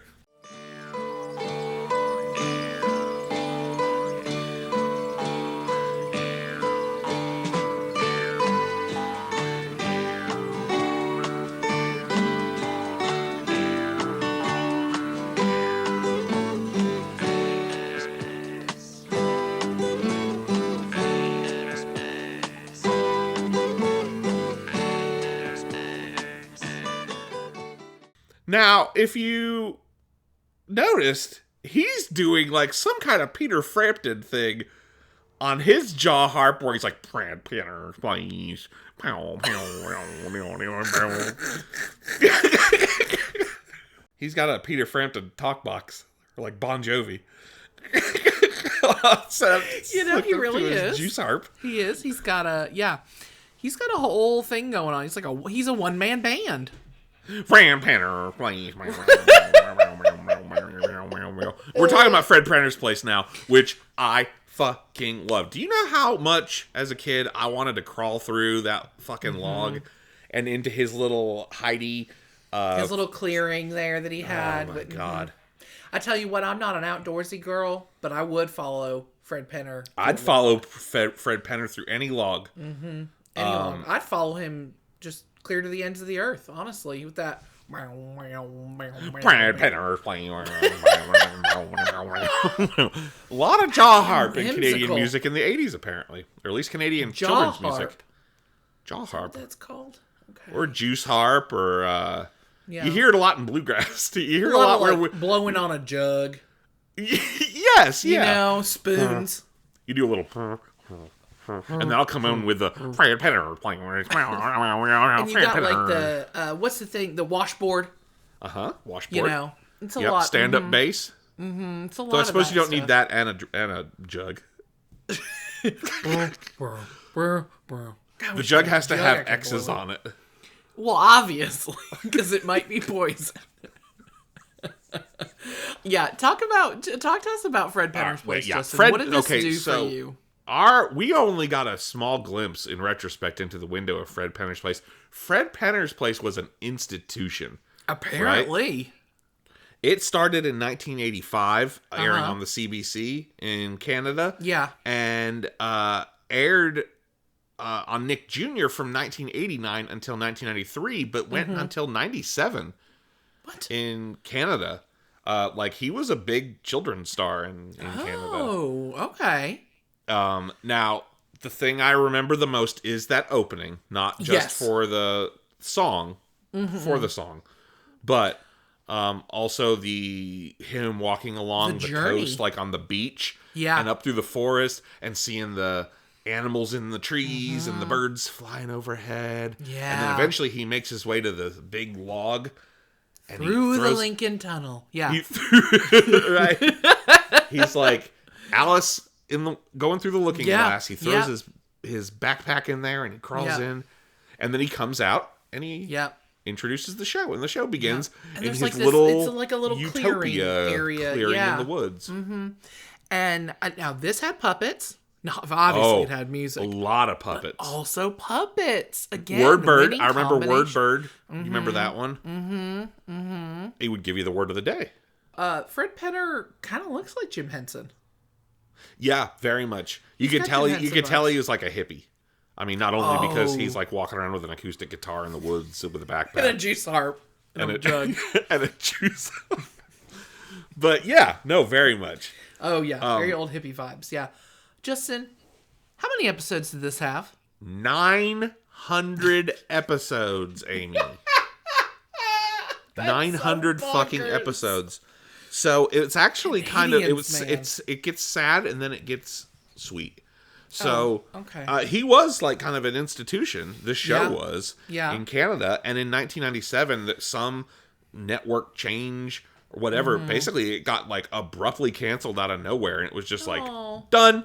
Speaker 2: Now, if you noticed, he's doing like some kind of Peter Frampton thing on his jaw harp where he's like, Fred Penner, please. He's got a Peter Frampton talk box, or like Bon Jovi.
Speaker 3: He really is.
Speaker 2: Juice harp.
Speaker 3: He is. He's got a whole thing going on. He's a one-man band.
Speaker 2: Fred Penner, please. We're talking about Fred Penner's Place now, which I fucking love. Do you know how much, as a kid, I wanted to crawl through that fucking log and into his little hidey...
Speaker 3: his little clearing there that he had.
Speaker 2: Oh, my God.
Speaker 3: I tell you what, I'm not an outdoorsy girl, but I would follow Fred Penner.
Speaker 2: I'd follow Fred Penner through any log.
Speaker 3: Mm-hmm. Any log. I'd follow him just clear to the ends of the earth, honestly, with that.
Speaker 2: Fred Penner playing. A lot of jaw harp in Canadian music in the 80s, apparently. Or at least Canadian children's music. Jaw harp.
Speaker 3: That's called? Okay.
Speaker 2: Or juice harp, or...
Speaker 3: Yeah.
Speaker 2: You hear it a lot in bluegrass. You hear
Speaker 3: a lot
Speaker 2: where
Speaker 3: blowing on a jug.
Speaker 2: Yes, yeah.
Speaker 3: You know, spoons.
Speaker 2: You do a little... And then I'll come in with the Fred Penner playing. And
Speaker 3: you got like the what's the thing? The washboard.
Speaker 2: Washboard.
Speaker 3: You know, it's a lot.
Speaker 2: Stand-up bass.
Speaker 3: It's a lot.
Speaker 2: So I suppose you don't
Speaker 3: stuff.
Speaker 2: need that and a jug. The jug has to have X's on it.
Speaker 3: Well, obviously, because it might be poison. Yeah, talk to us about Fred Penner's Place, Justin.
Speaker 2: Fred,
Speaker 3: what did this do for you?
Speaker 2: We only got a small glimpse in retrospect into the window of Fred Penner's Place. Fred Penner's Place was an institution.
Speaker 3: Apparently.
Speaker 2: Right? It started in 1985, airing on the CBC in Canada.
Speaker 3: Yeah.
Speaker 2: And aired on Nick Jr. from 1989 until 1993, but went until 97.
Speaker 3: What?
Speaker 2: In Canada. He was a big children's star in Canada.
Speaker 3: Oh, okay.
Speaker 2: Now, the thing I remember the most is that opening, not just for the song, but also him walking along the coast, like on the beach, and up through the forest, and seeing the animals in the trees and the birds flying overhead. Yeah. And then eventually he makes his way to the big log. And
Speaker 3: through the Lincoln Tunnel. Yeah.
Speaker 2: Right. He's like Alice going through the looking glass. He throws his backpack in there and he crawls in. And then he comes out and he introduces the show. And the show begins in his little, it's like a little utopia area in the woods.
Speaker 3: Mm-hmm. And now this had puppets. No, obviously it had music.
Speaker 2: A lot of puppets.
Speaker 3: But also puppets. Again,
Speaker 2: Wordbird. I remember Wordbird. You remember that one? Mm-hmm. Mm-hmm. He would give you the word of the day.
Speaker 3: Fred Penner kind of looks like Jim Henson.
Speaker 2: Yeah, very much. You could tell he was like a hippie. I mean, not only because he's like walking around with an acoustic guitar in the woods with a backpack.
Speaker 3: And a juice harp. And a jug.
Speaker 2: And a juice harp. But yeah, no, very much.
Speaker 3: Oh yeah, very old hippie vibes. Yeah. Justin, how many episodes did this have?
Speaker 2: 900 episodes, Amy. 900 fucking episodes. So it's actually it gets sad and then it gets sweet. So he was like kind of an institution. This show was in Canada, and in 1997, that some network change or whatever, basically it got like abruptly canceled out of nowhere, and it was just like done.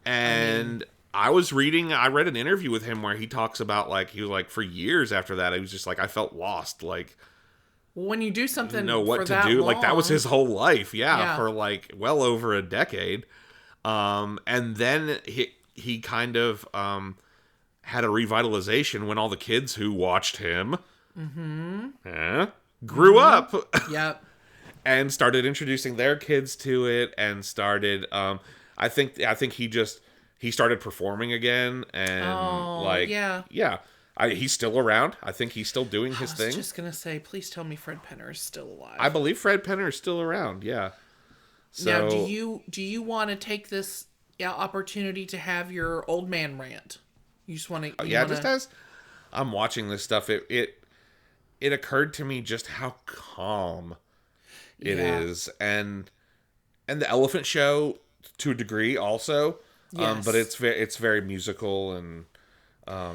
Speaker 2: And I read an interview with him where he talks about like, he was like, for years after that, he was just like, I felt lost. Like
Speaker 3: When you do something
Speaker 2: know what
Speaker 3: for
Speaker 2: to
Speaker 3: that
Speaker 2: do.
Speaker 3: long,
Speaker 2: Like, that was his whole life.
Speaker 3: Yeah.
Speaker 2: For like well over a decade. And then he kind of had a revitalization when all the kids who watched him grew up.
Speaker 3: Yep.
Speaker 2: And started introducing their kids to it, and started I think he started performing again, and he's still around. I think he's still doing his thing.
Speaker 3: I was just gonna say, please tell me Fred Penner is still alive.
Speaker 2: I believe Fred Penner is still around. Yeah. So,
Speaker 3: now, do you want to take this opportunity to have your old man rant? You just want to?
Speaker 2: Just as I'm watching this stuff, it occurred to me just how calm it is, and the Elephant Show to a degree also.
Speaker 3: Yes.
Speaker 2: But it's very musical and a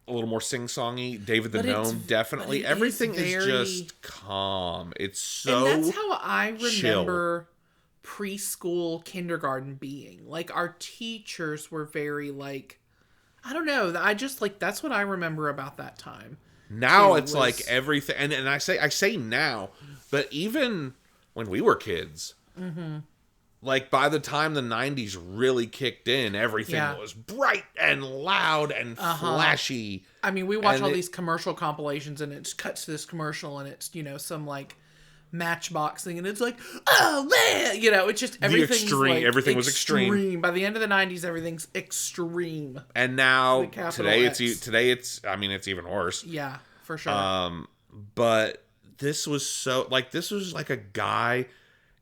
Speaker 2: little more sing-songy. David the Gnome, definitely. Everything is just calm. It's so
Speaker 3: and that's how I remember
Speaker 2: chill.
Speaker 3: Preschool, kindergarten being. Like, our teachers were very, like, I don't know. I just, like, that's what I remember about that time.
Speaker 2: Now it's like everything, and I say now, but even when we were kids, like, by the time the 90s really kicked in, everything was bright and loud and flashy.
Speaker 3: I mean, we watch all these commercial compilations, and it cuts to this commercial, and it's, some, like, Matchbox thing, and it's like, oh man, it's just everything's like
Speaker 2: everything was extreme.
Speaker 3: By the end of the 90s, everything's extreme.
Speaker 2: And now today it's even worse.
Speaker 3: Yeah, for sure.
Speaker 2: But this was like a guy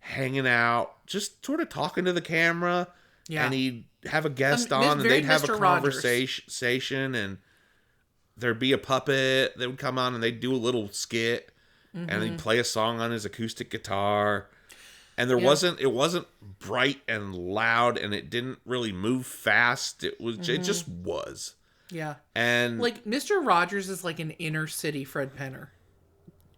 Speaker 2: hanging out, just sort of talking to the camera. Yeah. And he'd have a guest on, and they'd have a conversation, and there'd be a puppet that would come on, and they'd do a little skit. And he'd play a song on his acoustic guitar, and it wasn't bright and loud, and it didn't really move fast. It just was.
Speaker 3: Yeah.
Speaker 2: And
Speaker 3: like, Mr. Rogers is like an inner city Fred Penner.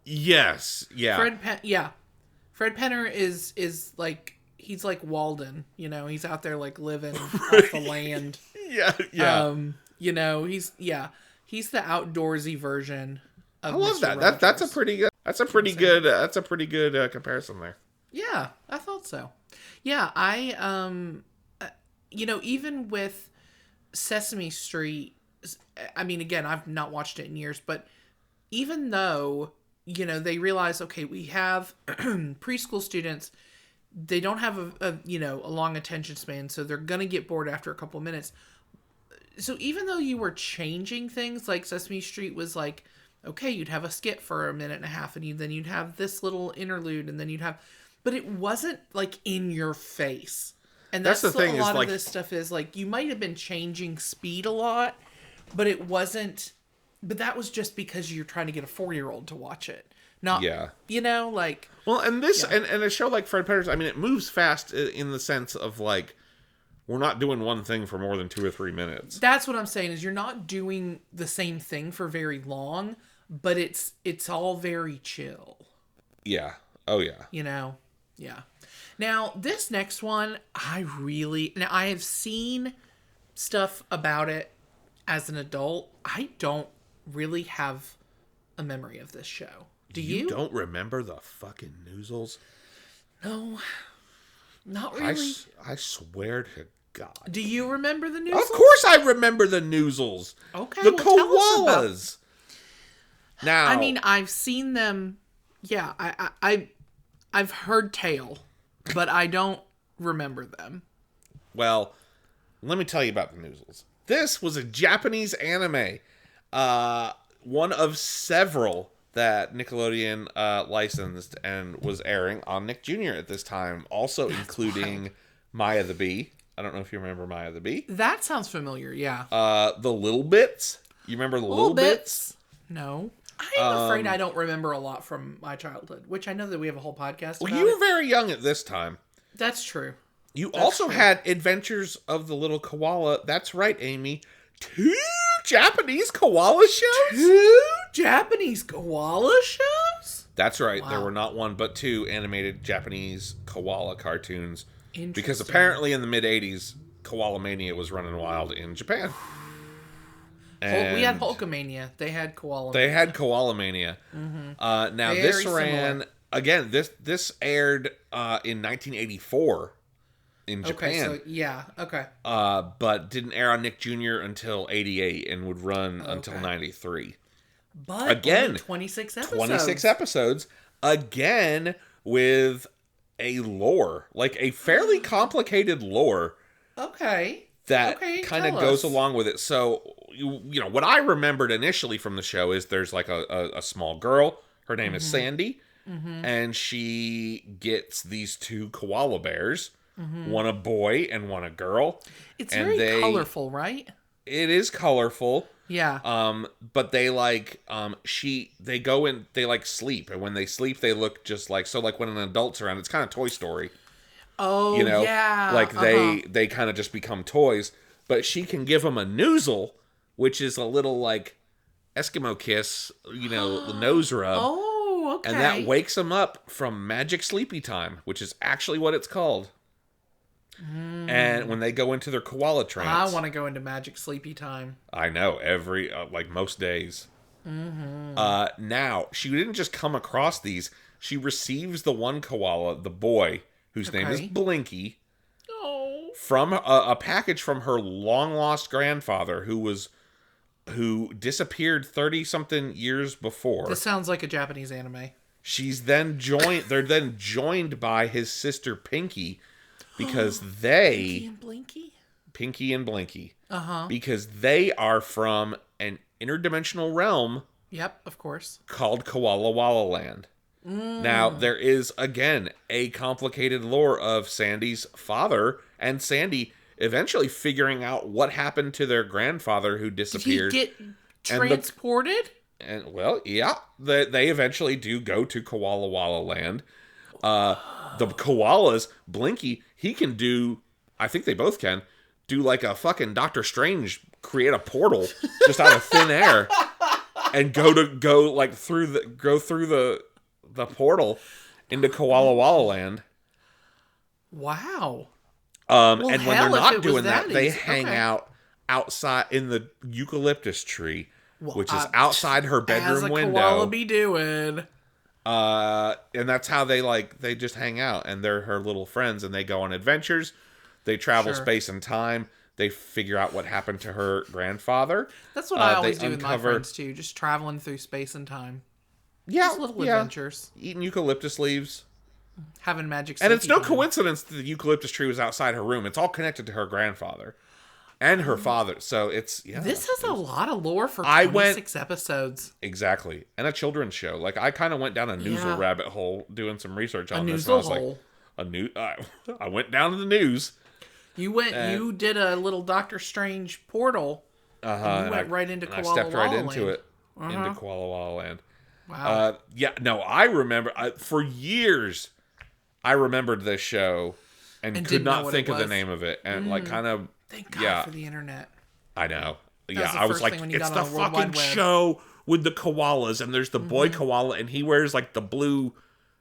Speaker 2: Yes. Yeah.
Speaker 3: Fred Penner is like, he's like Walden, he's out there like living off the land.
Speaker 2: Yeah.
Speaker 3: He's the outdoorsy version of
Speaker 2: I love
Speaker 3: Mr.
Speaker 2: that.
Speaker 3: Rogers.
Speaker 2: That's a pretty good comparison there.
Speaker 3: Yeah, I thought so. Yeah, I even with Sesame Street, I mean, again, I've not watched it in years, but even though, they realize, okay, we have preschool students, they don't have a long attention span, so they're going to get bored after a couple of minutes. So even though you were changing things, like Sesame Street was like, okay, you'd have a skit for a minute and a half, and then you'd have this little interlude, and then you'd have... But it wasn't, like, in your face. And that's the thing, a lot of this stuff is, like, you might have been changing speed a lot, but it wasn't... But that was just because you're trying to get a 4-year-old to watch it. Not, like...
Speaker 2: Well, and this... Yeah. And a show like Fred Penner's, I mean, it moves fast in the sense of, like, we're not doing one thing for more than 2 or 3 minutes.
Speaker 3: That's what I'm saying, is you're not doing the same thing for very long, but it's all very chill.
Speaker 2: Yeah. Oh, yeah.
Speaker 3: Yeah. Now, this next one, I have seen stuff about it as an adult. I don't really have a memory of this show. Do you?
Speaker 2: You don't remember the fucking Noozles?
Speaker 3: No. Not really.
Speaker 2: I swear to God.
Speaker 3: Do you remember the Noozles?
Speaker 2: Of course I remember the Noozles.
Speaker 3: Okay,
Speaker 2: the koalas. Now,
Speaker 3: I mean, I've seen them. Yeah, I've heard tale, but I don't remember them.
Speaker 2: Well, let me tell you about the Noozles. This was a Japanese anime, one of several that Nickelodeon licensed and was airing on Nick Jr. at this time, also including Maya the Bee. I don't know if you remember Maya the Bee.
Speaker 3: That sounds familiar, yeah.
Speaker 2: The Little Bits. You remember the Little Bits?
Speaker 3: No. I'm afraid I don't remember a lot from my childhood, which I know that we have a whole podcast about.
Speaker 2: Well, you were very young at this time.
Speaker 3: That's true.
Speaker 2: You also had Adventures of the Little Koala. That's right, Amy. 2 Japanese koala shows?
Speaker 3: 2 Japanese koala shows?
Speaker 2: That's right. Wow. There were not 1, but 2 animated Japanese koala cartoons. Because apparently in the mid-'80s, Koala Mania was running wild in Japan.
Speaker 3: We had Hulkamania. They had Koala.
Speaker 2: They had Koala Mania. Now
Speaker 3: Very
Speaker 2: this
Speaker 3: similar.
Speaker 2: ran again. This aired in 1984 in Japan.
Speaker 3: Okay, so yeah, okay.
Speaker 2: But didn't air on Nick Jr. until 88 and would run until 93.
Speaker 3: But
Speaker 2: again,
Speaker 3: only 26 episodes.
Speaker 2: 26 episodes. Again with a lore, like a fairly complicated lore.
Speaker 3: Okay.
Speaker 2: That kind of goes along with it. So, you know, what I remembered initially from the show is there's like a small girl. Her name is Sandy. And she gets these 2 koala bears. One a boy and one a girl.
Speaker 3: It's very colorful, right?
Speaker 2: It is colorful.
Speaker 3: Yeah.
Speaker 2: But they they go in, they like sleep. And when they sleep, they look just like, so like when an adult's around, it's kind of Toy Story.
Speaker 3: Oh,
Speaker 2: you know,
Speaker 3: yeah.
Speaker 2: Like they kind of just become toys. But she can give them a Noozle, which is a little like Eskimo kiss, you know, the nose rub.
Speaker 3: Oh, okay.
Speaker 2: And that wakes them up from magic sleepy time, which is actually what it's called. And when they go into their koala trance.
Speaker 3: I want to go into magic sleepy time.
Speaker 2: I know, every, like most days. Now, she didn't just come across these. She receives the one koala, the boy, whose name is Blinky, from a package from her long-lost grandfather, who disappeared 30-something years before.
Speaker 3: This sounds like a Japanese anime.
Speaker 2: She's then joined. They're then joined by his sister Pinky, because they Pinky and Blinky, because they are from an interdimensional realm.
Speaker 3: Yep, of course.
Speaker 2: Called Koala Walla Land. Now, there is, again, a complicated lore of Sandy's father and Sandy eventually figuring out what happened to their grandfather who disappeared.
Speaker 3: Did he get transported?
Speaker 2: And well, yeah, they eventually do go to Koala Walla Land. The koalas, Blinky, he can do, I think they both can, do like a fucking Doctor Strange, create a portal just out of thin air and go through the portal into Koala Walla Land.
Speaker 3: Wow.
Speaker 2: And when they're not doing that, they hang out outside in the eucalyptus tree, which is outside her bedroom window.
Speaker 3: As a koala be doing.
Speaker 2: And that's how they just hang out, and they're her little friends, and they go on adventures. They travel space and time. They figure out what happened to her grandfather.
Speaker 3: That's what I always do with my friends too, just traveling through space and time.
Speaker 2: Yeah,
Speaker 3: just little adventures.
Speaker 2: Eating eucalyptus leaves.
Speaker 3: Having magic.
Speaker 2: And it's no coincidence that the eucalyptus tree was outside her room. It's all connected to her grandfather and her father. So it's
Speaker 3: This has a lot of lore for 26 episodes.
Speaker 2: Exactly, and a children's show. Like I kind of went down a Noozle rabbit hole doing some research on this. And I was like, I went down to the news.
Speaker 3: You went. You did a little Doctor Strange portal. And you went right into Koala Walla Land. I stepped right into it,
Speaker 2: into Koala Walla Land.
Speaker 3: Wow.
Speaker 2: I remember for years. I remembered this show and could not think of the name of it, and
Speaker 3: Thank God for the internet.
Speaker 2: I know. I was like, it's the fucking show with the koalas, and there's the boy koala, and he wears like the blue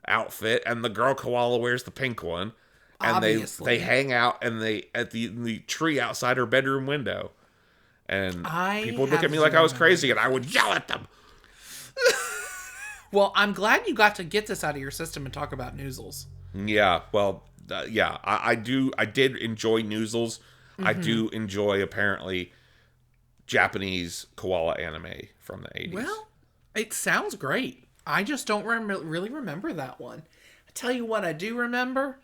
Speaker 2: outfit, and the girl koala wears the pink one, and they hang out and at the tree outside her bedroom window, and people would look at me like I was crazy, and I would yell at them.
Speaker 3: Well, I'm glad you got to get this out of your system and talk about Noozles.
Speaker 2: Yeah, well, I did enjoy Noozles. I do enjoy, apparently, Japanese koala anime from the 80s.
Speaker 3: Well, it sounds great. I just don't really remember that one. I tell you what I do remember.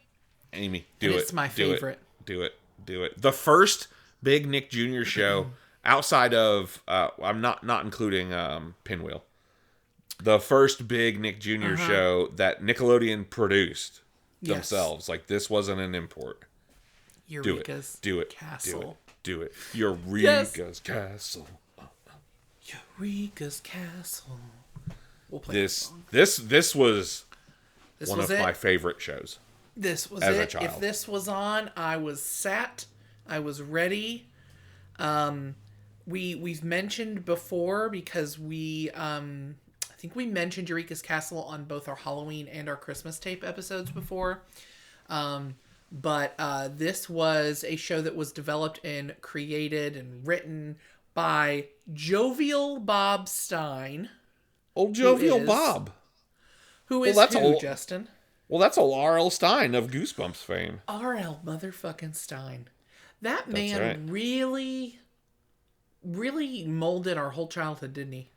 Speaker 2: Amy, do it.
Speaker 3: It's my favorite.
Speaker 2: Do it. The first big Nick Jr. show, outside of, I'm not including Pinwheel. The first big Nick Jr. show that Nickelodeon produced themselves. Like, this wasn't an import.
Speaker 3: Eureka's Castle.
Speaker 2: Do it. Eureka's Castle.
Speaker 3: Eureka's Castle. We'll play
Speaker 2: this was one of my favorite shows.
Speaker 3: This was
Speaker 2: as
Speaker 3: it.
Speaker 2: A child.
Speaker 3: If this was on, I was sat. I was ready. We've mentioned before because I think we mentioned Eureka's Castle on both our Halloween and our Christmas tape episodes before. But this was a show that was developed and created and written by Jovial Bob Stein.
Speaker 2: Old Jovial Bob.
Speaker 3: Who is Justin?
Speaker 2: Well, that's old R.L. Stein of Goosebumps fame.
Speaker 3: R.L. motherfucking Stein. That
Speaker 2: That's
Speaker 3: man
Speaker 2: right.
Speaker 3: really molded our whole childhood, didn't he?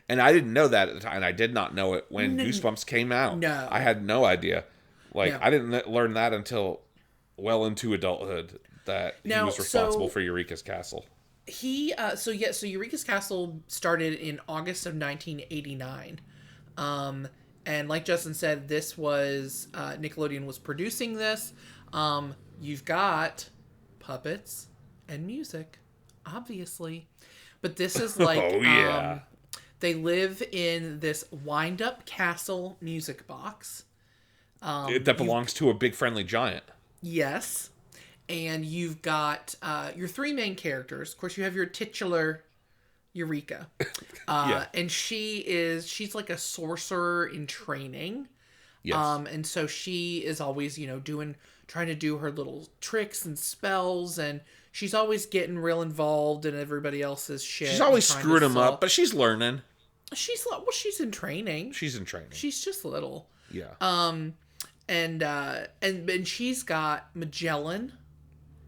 Speaker 2: And I didn't know that at the time. And I did not know it when Goosebumps came out.
Speaker 3: No.
Speaker 2: I had no idea. Like,
Speaker 3: No.
Speaker 2: I didn't learn that until well into adulthood that he was responsible for Eureka's Castle.
Speaker 3: So Eureka's Castle started in August of 1989. And like Justin said, this was, Nickelodeon was producing this. You've got puppets and music, obviously. But this is like,
Speaker 2: Oh, yeah.
Speaker 3: They live in this wind-up castle music box.
Speaker 2: That belongs to a big friendly giant.
Speaker 3: Yes. And you've got your three main characters. Of course, you have your titular Eureeka. And she's like a sorcerer in training.
Speaker 2: Yes.
Speaker 3: And so she is always, trying to do her little tricks and spells, and she's always getting real involved in everybody else's shit.
Speaker 2: She's always screwing them up, but she's learning.
Speaker 3: She's in training.
Speaker 2: She's in training.
Speaker 3: She's just little.
Speaker 2: Yeah.
Speaker 3: And she's got Magellan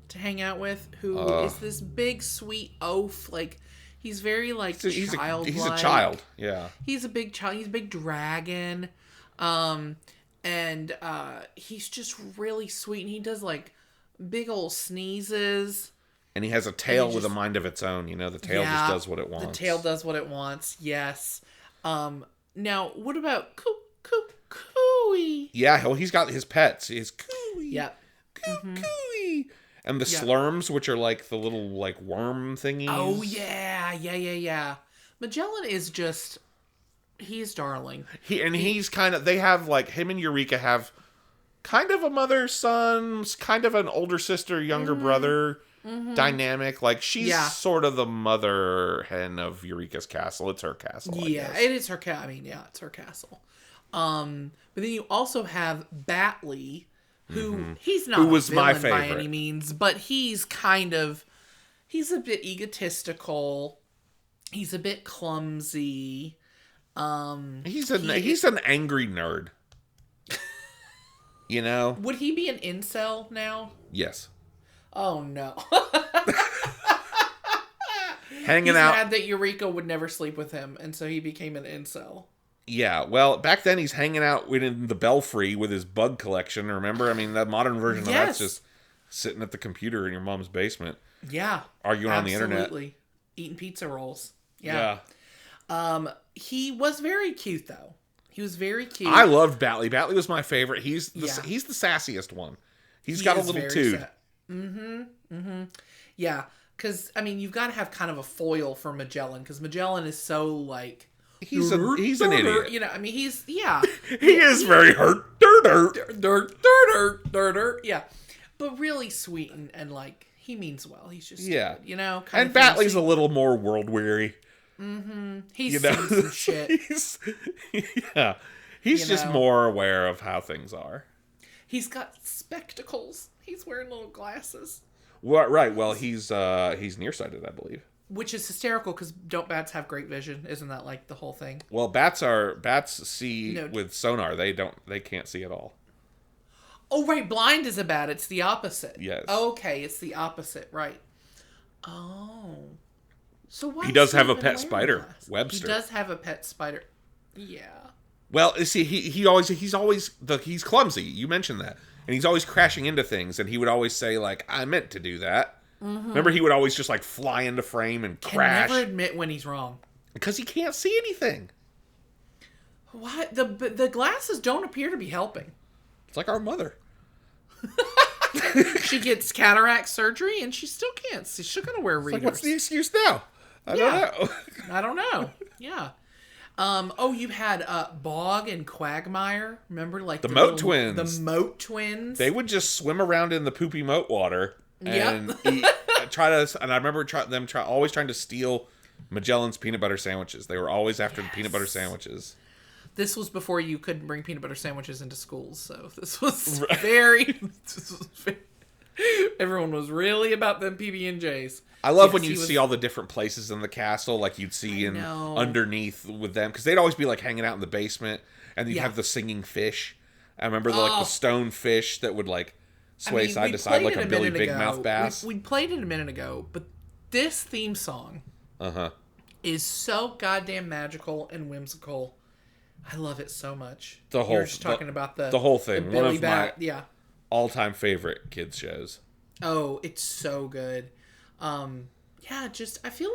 Speaker 3: to hang out with, who is this big sweet oaf. Like, he's very like childlike.
Speaker 2: He's a child. Yeah.
Speaker 3: He's a big child. He's a big dragon. And he's just really sweet, and he does like big old sneezes.
Speaker 2: And he has a tail with a mind of its own. The tail just does what it wants.
Speaker 3: The tail does what it wants. Yes. Now, what about Cooey?
Speaker 2: Yeah, well, he's got his pets. His Cooey.
Speaker 3: Yep.
Speaker 2: Cooey. And the slurms, which are like the little like worm thingies.
Speaker 3: Oh, yeah. Magellan is just... He's darling.
Speaker 2: He's kind of... They have like... Him and Eureka have kind of a mother-son, kind of an older sister, younger brother dynamic. Like, she's sort of the mother hen of Eureka's castle. It's her castle, I guess.
Speaker 3: It is her castle. I mean, it's her castle. But then you also have Batley, who he's not
Speaker 2: who was
Speaker 3: a
Speaker 2: my
Speaker 3: villain by
Speaker 2: favorite.
Speaker 3: any means, but he's a bit egotistical. He's a bit clumsy.
Speaker 2: He's an angry nerd.
Speaker 3: Would he be an incel now?
Speaker 2: Yes.
Speaker 3: Oh no.
Speaker 2: Hanging
Speaker 3: He's
Speaker 2: out.
Speaker 3: mad that Eureka would never sleep with him, and so he became an incel.
Speaker 2: Yeah, well, back then he's hanging out in the Belfry with his bug collection, remember? I mean, the modern version of that's just sitting at the computer in your mom's basement.
Speaker 3: Yeah.
Speaker 2: Arguing on the internet.
Speaker 3: Absolutely. Eating pizza rolls. Yeah. He was very cute, though. He was very cute.
Speaker 2: I loved Batley. Batley was my favorite. He's the sassiest one. He got a little toot.
Speaker 3: Yeah, because, I mean, you've got to have kind of a foil for Magellan, because Magellan is so, like...
Speaker 2: He's an idiot.
Speaker 3: He's...
Speaker 2: He is very hurt.
Speaker 3: Yeah. But really sweet and like, he means well. He's just...
Speaker 2: Yeah.
Speaker 3: Kind of
Speaker 2: and Batley's a little more world-weary.
Speaker 3: He's seen some shit.
Speaker 2: He's just more aware of how things are.
Speaker 3: He's got spectacles. He's wearing little glasses.
Speaker 2: Well, right. Well, he's nearsighted, I believe.
Speaker 3: Which is hysterical, because don't bats have great vision? Isn't that like the whole thing?
Speaker 2: Well, bats see with sonar. They can't see at all.
Speaker 3: Oh, right. Blind is a bat. It's the opposite.
Speaker 2: Yes.
Speaker 3: Okay, it's the opposite. Right. Oh. So why
Speaker 2: he does have a
Speaker 3: even
Speaker 2: pet
Speaker 3: wearing
Speaker 2: spider,
Speaker 3: glasses?
Speaker 2: Webster.
Speaker 3: He does have a pet spider. Yeah.
Speaker 2: Well, see, he's clumsy. You mentioned that, and he's always crashing into things. And he would always say, like, "I meant to do that." Remember, he would always just like fly into frame and crash.
Speaker 3: Can never admit when he's wrong
Speaker 2: because he can't see anything.
Speaker 3: What? The glasses don't appear to be helping.
Speaker 2: It's like our mother.
Speaker 3: She gets cataract surgery and she still can't see. She's still gonna wear readers.
Speaker 2: Like, what's the excuse now? I
Speaker 3: don't know. Yeah. You had Bog and Quagmire. Remember, like
Speaker 2: the Moat Twins.
Speaker 3: The Moat Twins.
Speaker 2: They would just swim around in the poopy moat water and eat. And I remember them always trying to steal Magellan's peanut butter sandwiches. They were always after the peanut butter sandwiches.
Speaker 3: This was before you couldn't bring peanut butter sandwiches into schools, so this was very... Everyone was really about them PB&Js.
Speaker 2: I love when you see all the different places in the castle, like you'd see underneath with them, because they'd always be like hanging out in the basement, and you'd have the singing fish. I remember the stone fish that would like sway side to side like a Billy Big Mouth bass.
Speaker 3: We played it a minute ago, but this theme song is so goddamn magical and whimsical. I love it so much.
Speaker 2: The whole,
Speaker 3: You're just talking about the
Speaker 2: whole thing. One of my
Speaker 3: all-time
Speaker 2: favorite kids shows.
Speaker 3: Oh, it's so good. I feel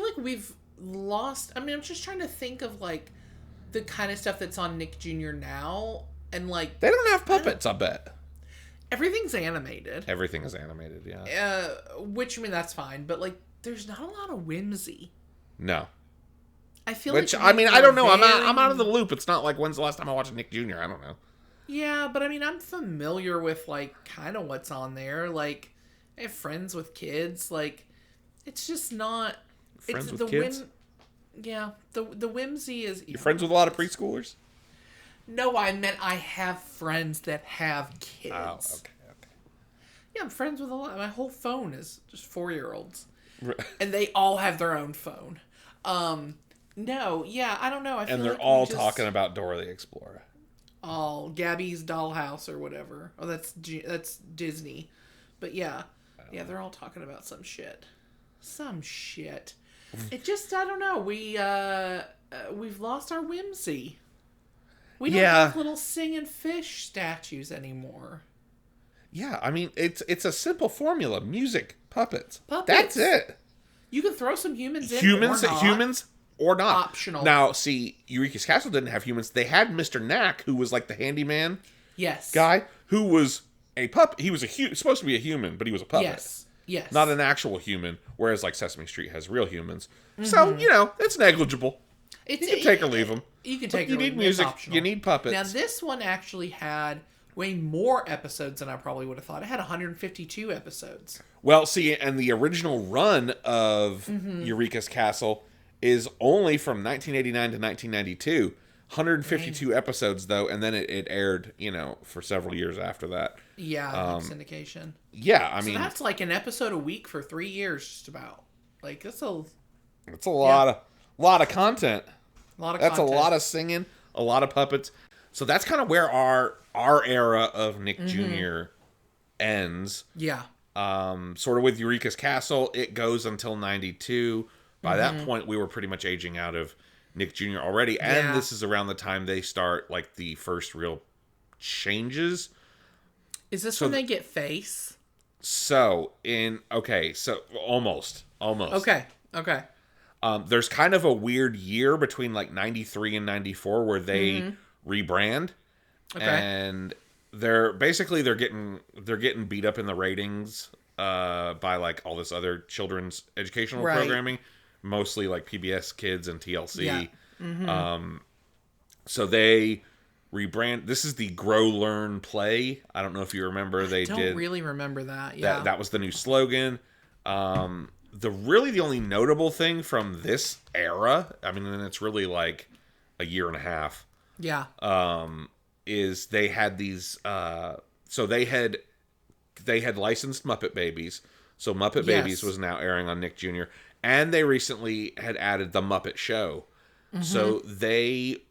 Speaker 3: like we've lost. I mean, I'm just trying to think of like the kind of stuff that's on Nick Jr. now, and like
Speaker 2: they don't have puppets. I bet
Speaker 3: everything's animated.
Speaker 2: Everything is animated, yeah.
Speaker 3: Which I mean that's fine, but like there's not a lot of whimsy.
Speaker 2: No.
Speaker 3: I feel
Speaker 2: I don't know. I'm out of the loop. It's not like when's the last time I watched Nick Jr. I don't know.
Speaker 3: Yeah, but I mean, I'm familiar with like kind of what's on there. Like, I have friends with kids. Like, it's just not.
Speaker 2: Friends
Speaker 3: it's
Speaker 2: with kids.
Speaker 3: The whimsy is.
Speaker 2: You're friends with a lot of preschoolers?
Speaker 3: No, I meant I have friends that have kids.
Speaker 2: Oh, okay.
Speaker 3: Yeah, I'm friends with a lot. My whole phone is just 4-year-olds, and they all have their own phone. No, yeah, I don't know. I feel
Speaker 2: and they're
Speaker 3: like
Speaker 2: all talking about Dora the Explorer.
Speaker 3: Oh, Gabby's Dollhouse or whatever. Oh, that's Disney. But yeah, they're all talking about some shit. It just, I don't know. We've lost our whimsy. We don't have little singing fish statues anymore.
Speaker 2: Yeah, I mean, it's a simple formula. Music, puppets. That's it.
Speaker 3: You can throw some humans in.
Speaker 2: Humans or not.
Speaker 3: Optional.
Speaker 2: Now, see, Eureka's Castle didn't have humans. They had Mr. Knack, who was like the handyman guy, who was a puppet. He was supposed to be a human, but he was a puppet.
Speaker 3: Yes.
Speaker 2: Not an actual human, whereas like Sesame Street has real humans. Mm-hmm. So, it's negligible. You can take or leave them.
Speaker 3: You can take or
Speaker 2: leave them. You need music. You need puppets.
Speaker 3: Now, this one actually had way more episodes than I probably would have thought. It had 152 episodes.
Speaker 2: Well, see, and the original run of Eureka's Castle is only from 1989 to 1992. 152 episodes, though, and then it aired, for several years after that.
Speaker 3: Yeah, syndication.
Speaker 2: Yeah, I mean...
Speaker 3: So that's like an episode a week for 3 years, just about. Like, that's a
Speaker 2: lot of content. That's a lot of singing, a lot of puppets. So that's kind of where our era of Nick Jr. ends.
Speaker 3: Yeah.
Speaker 2: Sort of with Eureka's Castle, it goes until 92. By that point, we were pretty much aging out of Nick Jr. already. And this is around the time they start, like, the first real changes.
Speaker 3: Is this when they get face?
Speaker 2: Almost.
Speaker 3: Okay.
Speaker 2: There's kind of a weird year between, like, 93 and 94 where they rebrand. Okay. And they're getting beat up in the ratings by like all this other children's educational programming, mostly like PBS Kids and TLC. Yeah. So they rebrand. This is the Grow, Learn, Play. I don't know if you remember. I don't
Speaker 3: really remember that. Yeah,
Speaker 2: that was the new slogan. The only notable thing from this era, I mean, and it's really like a year and a half.
Speaker 3: Yeah.
Speaker 2: Is they had these so they had licensed Muppet Babies. So Muppet Babies was now airing on Nick Jr. And they recently had added the Muppet Show. So they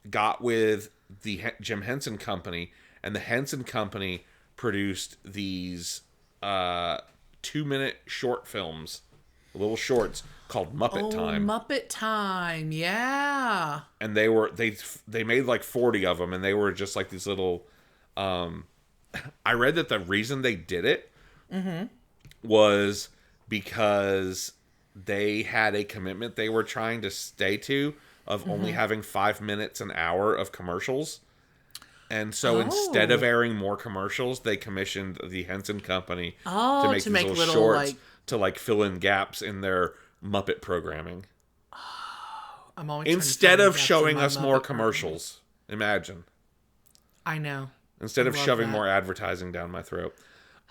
Speaker 2: got with the Jim Henson Company, and the Henson Company produced these 2-minute short films, little shorts called Muppet Time.
Speaker 3: Muppet Time, yeah.
Speaker 2: And they made like 40 of them, and they were just like these little. I read that the reason they did it was because they had a commitment they were trying to stay to of only having 5 minutes an hour of commercials. And so instead of airing more commercials, they commissioned the Henson Company to make these little shorts to like fill in gaps in their Muppet programming.
Speaker 3: I'm always
Speaker 2: instead of showing us more commercials. Imagine.
Speaker 3: I know.
Speaker 2: Instead of shoving more advertising down my throat.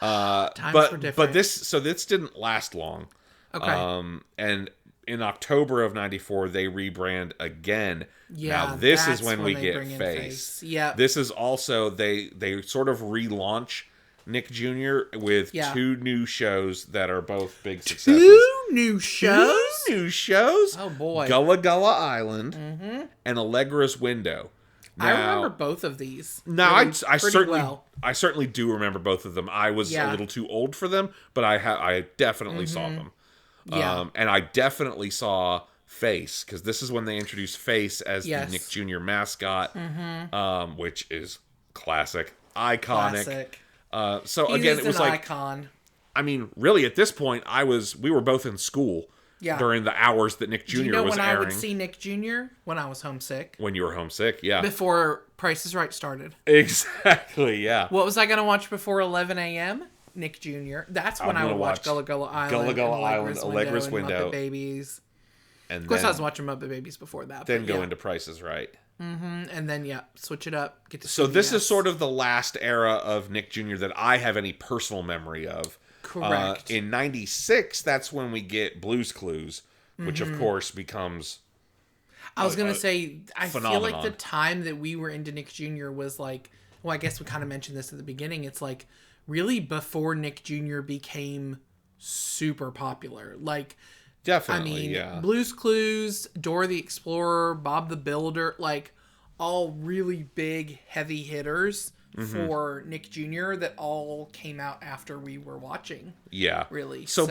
Speaker 3: Times were different.
Speaker 2: But this didn't last long.
Speaker 3: Okay.
Speaker 2: And in October of 94, they rebrand again.
Speaker 3: Yeah,
Speaker 2: now this is
Speaker 3: that's
Speaker 2: when we
Speaker 3: they
Speaker 2: get
Speaker 3: bring in
Speaker 2: Face.
Speaker 3: Yeah.
Speaker 2: This is also, they sort of relaunch Nick Jr. with two new shows that are both big successes.
Speaker 3: Two new shows?
Speaker 2: Oh,
Speaker 3: boy.
Speaker 2: Gullah Gullah Island and Allegra's Window. Now,
Speaker 3: I remember both of these.
Speaker 2: Now,
Speaker 3: really
Speaker 2: I certainly do remember both of them. I was a little too old for them, but I definitely saw them.
Speaker 3: Yeah.
Speaker 2: And I definitely saw Face, because this is when they introduced Face as the Nick Jr. mascot, which is classic, iconic.
Speaker 3: Classic.
Speaker 2: So again, it was like
Speaker 3: icon.
Speaker 2: I mean, really, at this point, we were both in school during the hours that Nick Jr.
Speaker 3: Do you know
Speaker 2: was
Speaker 3: when
Speaker 2: airing.
Speaker 3: I would see Nick Jr.? When I was homesick.
Speaker 2: When you were homesick, yeah.
Speaker 3: Before Price is Right started.
Speaker 2: Exactly, yeah.
Speaker 3: What was I going to watch before 11 a.m.? Nick Jr. That's when I would watch Gullah Gullah Island.
Speaker 2: Gullah Gullah Island, Allegra's Window.
Speaker 3: And Muppet Babies.
Speaker 2: And
Speaker 3: of course, I was watching Muppet Babies before that.
Speaker 2: Then go into Price is Right.
Speaker 3: And then, switch it up. Get to
Speaker 2: so this is sort of the last era of Nick Jr. that I have any personal memory of.
Speaker 3: Correct.
Speaker 2: In 96, that's when we get Blue's Clues, which of course becomes...
Speaker 3: I was going to say, I
Speaker 2: phenomenon.
Speaker 3: feel like the time that we were into Nick Jr. was like... Well, I guess we kind of mentioned this at the beginning. It's like really before Nick Jr. became super popular. Like...
Speaker 2: Definitely,
Speaker 3: Blue's Clues, Dora the Explorer, Bob the Builder, like all really big, heavy hitters for Nick Jr. that all came out after we were watching.
Speaker 2: Yeah.
Speaker 3: Really.
Speaker 2: So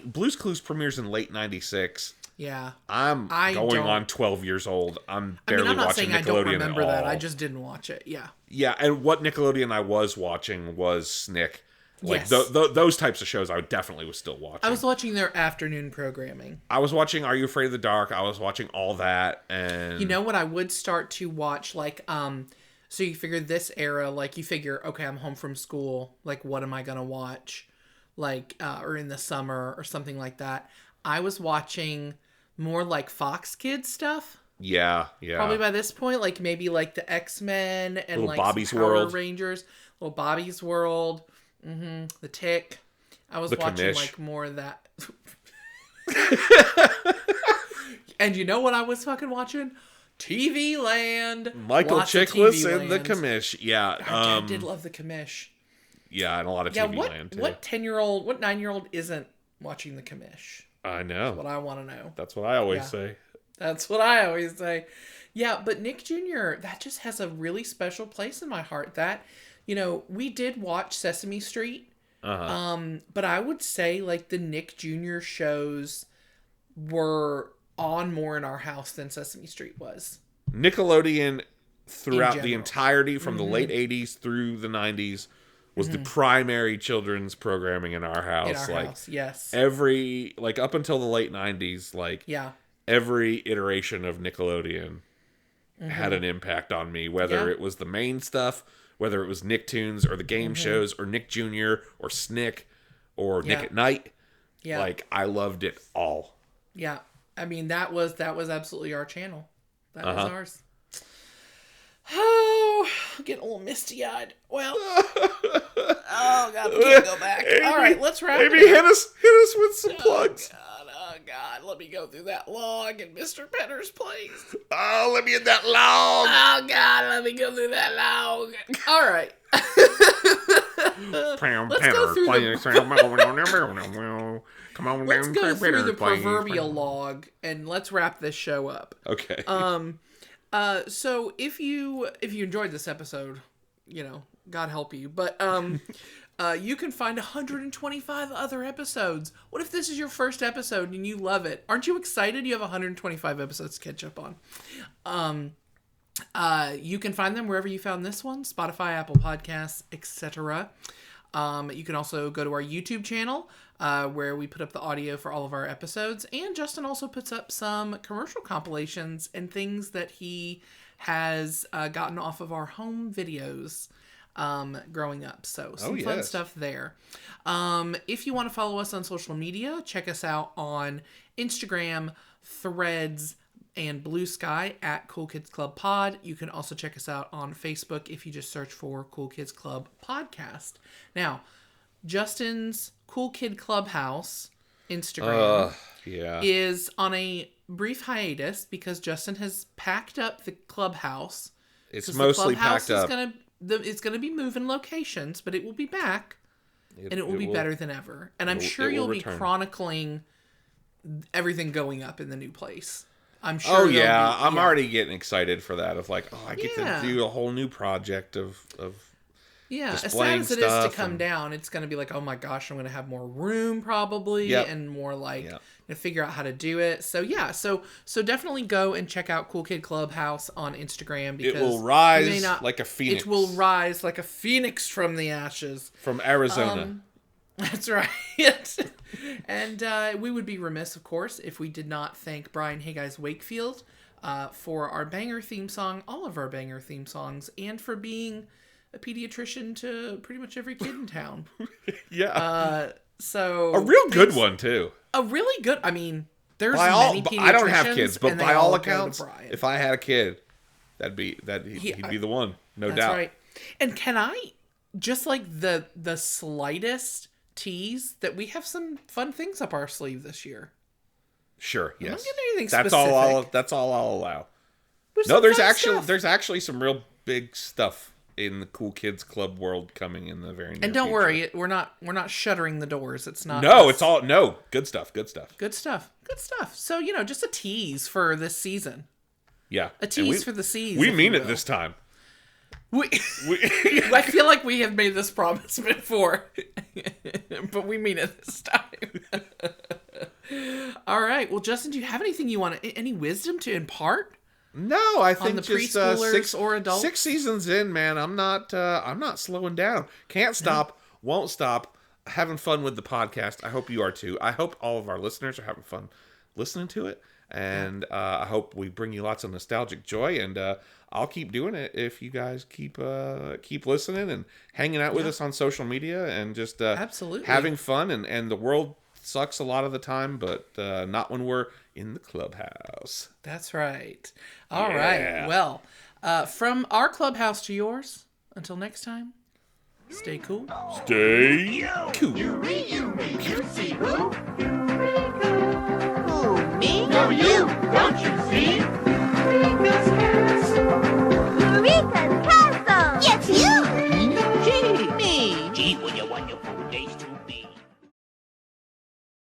Speaker 2: Blue's Clues premieres in late 96.
Speaker 3: Yeah.
Speaker 2: I'm going on 12 years old. I'm barely
Speaker 3: I'm not
Speaker 2: watching
Speaker 3: saying
Speaker 2: Nickelodeon
Speaker 3: I don't remember
Speaker 2: at all.
Speaker 3: that. I just didn't watch it. Yeah.
Speaker 2: Yeah, and what Nickelodeon I was watching was Snick. Like
Speaker 3: Yes.
Speaker 2: those types of shows I definitely was still watching.
Speaker 3: I was watching their afternoon programming.
Speaker 2: I was watching Are You Afraid of the Dark? I was watching all that, and
Speaker 3: You know what I would start to watch, like, so you figure this era, like, you figure, okay, I'm home from school, like, what am I gonna watch? Like, or in the summer, or something like that. I was watching more, like, Fox Kids stuff.
Speaker 2: Yeah.
Speaker 3: Probably by this point, like, maybe, like, the X-Men, and,
Speaker 2: Little
Speaker 3: like,
Speaker 2: Bobby's
Speaker 3: some Power
Speaker 2: World.
Speaker 3: Rangers, Little Bobby's World, The Tick. I was
Speaker 2: The
Speaker 3: watching,
Speaker 2: Commish.
Speaker 3: like, more of that. And you know what I was fucking watching? TV Land.
Speaker 2: Michael
Speaker 3: Lots of
Speaker 2: Chiklis
Speaker 3: TV
Speaker 2: and the
Speaker 3: Land.
Speaker 2: Commish. Yeah.
Speaker 3: Our dad did love the Commish.
Speaker 2: Yeah, and a lot of TV Land, too.
Speaker 3: What 10-year-old, what 9-year-old isn't watching the Commish?
Speaker 2: I know.
Speaker 3: That's what I want to know.
Speaker 2: That's what I always say.
Speaker 3: That's what I always say. Yeah, but Nick Jr., that just has a really special place in my heart. That, you know, we did watch Sesame Street. But I would say, like, the Nick Jr. shows were on more in our house than Sesame Street was.
Speaker 2: Nickelodeon, throughout the
Speaker 3: general.
Speaker 2: entirety from the late 80s through the 90s, was the primary children's programming in our house.
Speaker 3: In our house, yes.
Speaker 2: Every, like, up until the late 90s, like, every iteration of Nickelodeon had an impact on me, whether it was the main stuff, whether it was Nicktoons or the game shows or Nick Jr. or Snick or Nick at Night.
Speaker 3: Yeah.
Speaker 2: Like, I loved it all.
Speaker 3: Yeah. I mean, that was absolutely our channel. That was ours. Oh, I'm getting a little misty-eyed. Well, oh God, we can't go back. All right, let's wrap it up.
Speaker 2: Maybe hit us with some plugs.
Speaker 3: Oh God, let me go through that log in Mr. Penner's place.
Speaker 2: Oh, let me in that log.
Speaker 3: Oh God, let me go through that log. All right. Let's go through the proverbial log and let's wrap this show up.
Speaker 2: Okay.
Speaker 3: So if you enjoyed this episode, you know, God help you, but you can find 125 other episodes. What if this is your first episode and you love it? Aren't you excited? You have 125 episodes to catch up on. You can find them wherever you found this one, Spotify, Apple Podcasts, etc. You can also go to our YouTube channel, where we put up the audio for all of our episodes. And Justin also puts up some commercial compilations and things that he has gotten off of our home videos growing up. So some fun stuff there. If you want to follow us on social media, check us out on Instagram, Threads, and Blue Sky at Cool Kids Club Pod. You can also check us out on Facebook if you just search for Cool Kids Club Podcast. Now, Justin's Cool Kid Clubhouse Instagram is on a brief hiatus because Justin has packed up the clubhouse.
Speaker 2: It's mostly packed up.
Speaker 3: It's gonna be moving locations, but it will be back, and it will be better than ever. And I'm sure you'll be chronicling everything going up in the new place. I'm sure.
Speaker 2: Oh yeah, I'm already getting excited for that. Of like, I get to do a whole new project of
Speaker 3: as sad as it is to come down, it's going to be like, oh my gosh, I'm going to have more room probably, and more like to figure out how to do it. So so definitely go and check out Cool Kid Clubhouse on Instagram because
Speaker 2: it will rise like a phoenix.
Speaker 3: It will rise like a phoenix from the ashes.
Speaker 2: From Arizona.
Speaker 3: That's right. And we would be remiss, of course, if we did not thank Brian Hey Guys Wakefield for our banger theme song, all of our banger theme songs, and for being a pediatrician to pretty much every kid in town. So
Speaker 2: a real good one too.
Speaker 3: A really good. I mean, there's many pediatricians.
Speaker 2: I don't have kids, but by all accounts, if I had a kid, he'd be the one, no doubt. That's right.
Speaker 3: And can I just like the slightest tease that we have some fun things up our sleeve this year?
Speaker 2: Sure. Yes.
Speaker 3: I'm not getting anything
Speaker 2: that's
Speaker 3: specific.
Speaker 2: That's all I'll allow. There's actually some real big stuff in the Cool Kids Club world coming in the very near
Speaker 3: And don't
Speaker 2: future.
Speaker 3: worry, we're not shuttering the doors. It's not.
Speaker 2: No, it's all good stuff. Good stuff.
Speaker 3: So just a tease for this season.
Speaker 2: Yeah,
Speaker 3: a tease for the season.
Speaker 2: We mean it this time.
Speaker 3: I feel like we have made this promise before, but we mean it this time. All right. Well, Justin, do you have anything you want? Any wisdom to impart?
Speaker 2: No, I think
Speaker 3: on the
Speaker 2: just
Speaker 3: preschoolers or adults.
Speaker 2: 6 seasons in, man. I'm not slowing down. Can't stop. Won't stop. Having fun with the podcast. I hope you are too. I hope all of our listeners are having fun listening to it, and I hope we bring you lots of nostalgic joy. And I'll keep doing it if you guys keep listening and hanging out with us on social media and just
Speaker 3: absolutely
Speaker 2: having fun. And the world sucks a lot of the time, but not when we're in the clubhouse.
Speaker 3: That's right. All right. Well, from our clubhouse to yours, until next time, stay cool.
Speaker 2: Stay cool.
Speaker 4: You see who? Eureka! Who, me? No, you! Don't you see?